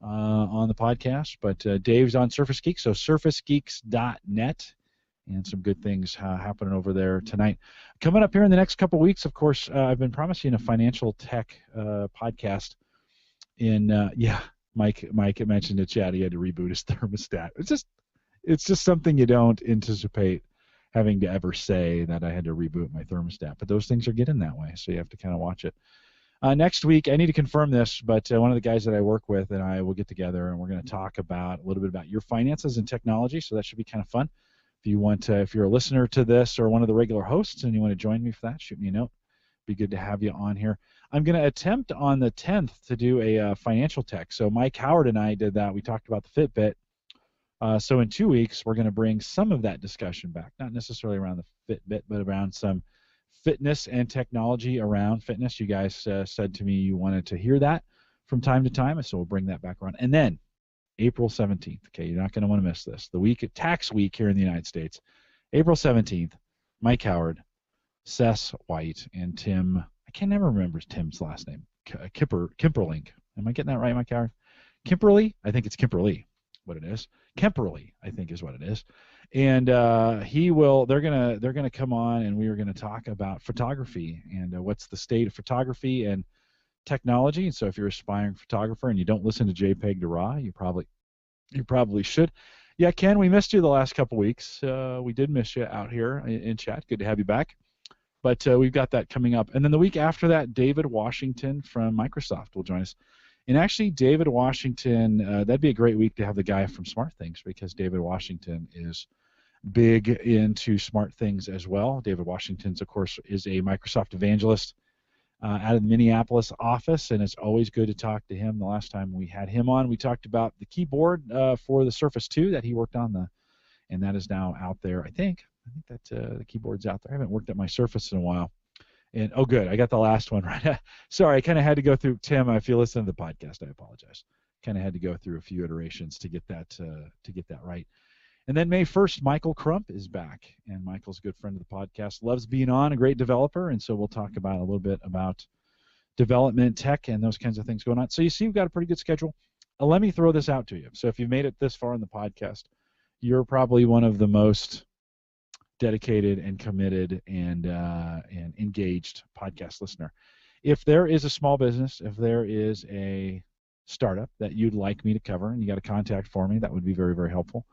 on the podcast, but Dave's on Surface Geeks, so surfacegeeks.net. And some good things happening over there tonight. Coming up here in the next couple weeks, of course, I've been promising a financial tech podcast. Mike mentioned it, Chad. He had to reboot his thermostat. It's just something you don't anticipate having to ever say, that I had to reboot my thermostat. But those things are getting that way, so you have to kind of watch it. Next week, I need to confirm this, but one of the guys that I work with and I will get together, and we're going to talk a little bit about your finances and technology. So that should be kind of fun. If you're a listener to this or one of the regular hosts and you want to join me for that, shoot me a note. Be good to have you on here. I'm going to attempt on the 10th to do a financial tech. So Mike Howard and I did that. We talked about the Fitbit. So in 2 weeks, we're going to bring some of that discussion back, not necessarily around the Fitbit, but around some fitness and technology around fitness. You guys said to me you wanted to hear that from time to time, so we'll bring that back around. And then April 17th. Okay, you're not going to want to miss this. Tax week here in the United States. April 17th, Mike Howard, Seth White, and Tim. I can never remember Tim's last name. Kimperlink. Am I getting that right, Mike Howard? Kimperly? I think it's Kimperly. What it is? Kemperly, I think, is what it is. And they're gonna come on, and we are going to talk about photography and what's the state of photography and technology. And so if you're an aspiring photographer and you don't listen to JPEG to RAW, you probably should. Yeah, Ken, we missed you the last couple weeks. We did miss you out here in chat. Good to have you back. But we've got that coming up. And then the week after that, David Washington from Microsoft will join us. And actually, David Washington, that'd be a great week to have the guy from Smart Things, because David Washington is big into Smart Things as well. David Washington, of course, is a Microsoft evangelist out of the Minneapolis office, and it's always good to talk to him. The last time we had him on, we talked about the keyboard for the Surface 2 that he worked on, and that is now out there. I think that the keyboard's out there. I haven't worked at my Surface in a while. And oh, good, I got the last one right. Sorry, I kind of had to go through, Tim. If you listen to the podcast, I apologize. Kind of had to go through a few iterations to get that right. And then May 1st, Michael Crump is back, and Michael's a good friend of the podcast, loves being on, a great developer, and so we'll talk about a little bit about development, tech, and those kinds of things going on. So you see, we've got a pretty good schedule. Let me throw this out to you. So if you've made it this far in the podcast, you're probably one of the most dedicated and committed and engaged podcast listener. If there is a small business, if there is a startup that you'd like me to cover, and you got a contact for me, that would be very, very helpful.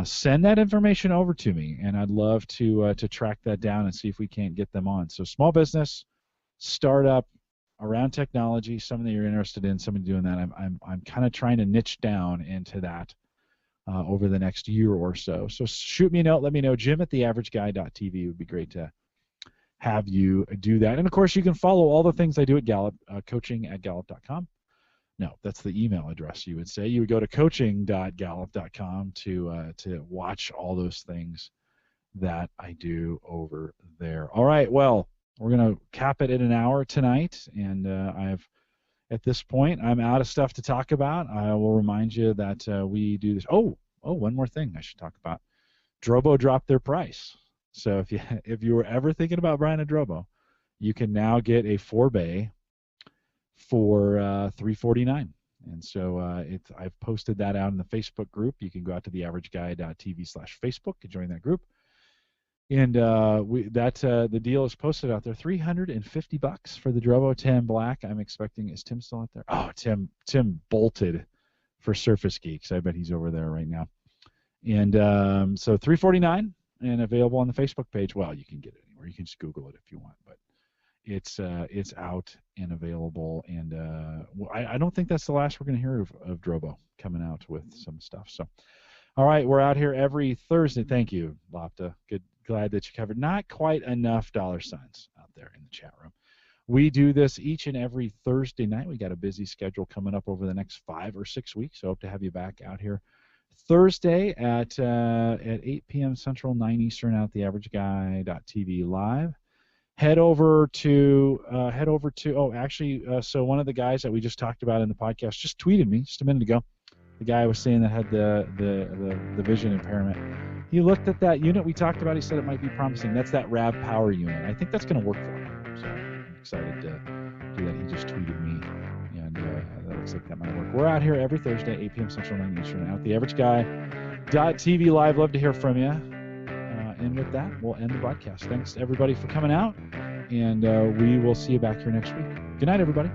send that information over to me, and I'd love to track that down and see if we can't get them on. So small business, startup, around technology, something that you're interested in, somebody doing that. I'm kind of trying to niche down into that over the next year or so. So shoot me a note, let me know. Jim@theaverageguy.tv would be great to have you do that. And of course, you can follow all the things I do at Gallup, coaching@gallup.com. No, that's the email address you would say. You would go to coaching.gallup.com to watch all those things that I do over there. All right, well, we're going to cap it in an hour tonight, and at this point, I'm out of stuff to talk about. I will remind you that we do this. Oh, one more thing I should talk about. Drobo dropped their price. So if you were ever thinking about buying a Drobo, you can now get a 4-bay for $349. And so I've posted that out in the Facebook group. You can go out to theaverageguy.tv/Facebook to join that group. And the deal is posted out there. $350 for the Drobo 10 Black. I'm expecting, is Tim still out there? Oh, Tim bolted for Surface Geeks. I bet he's over there right now. And so $349 and available on the Facebook page. Well, you can get it anywhere. You can just Google it if you want, but it's out and available. And I don't think that's the last we're going to hear of Drobo coming out with some stuff. So, all right, we're out here every Thursday. Thank you, Lopta. Glad that you covered. Not quite enough dollar signs out there in the chat room. We do this each and every Thursday night. We got a busy schedule coming up over the next 5 or 6 weeks. So hope to have you back out here Thursday at 8 p.m. Central, 9 Eastern out at theaverageguy.tv live. Head over to so one of the guys that we just talked about in the podcast just tweeted me just a minute ago. The guy I was saying that had the vision impairment. He looked at that unit we talked about. He said it might be promising. That's that RAV power unit. I think that's going to work for him. So I'm excited to do that. He just tweeted me, and that looks like that might work. We're out here every Thursday, 8 p.m. Central, 9 Eastern, out at theaverageguy.tv live. Love to hear from you. And with that, we'll end the broadcast. Thanks to everybody for coming out, and we will see you back here next week. Good night, everybody.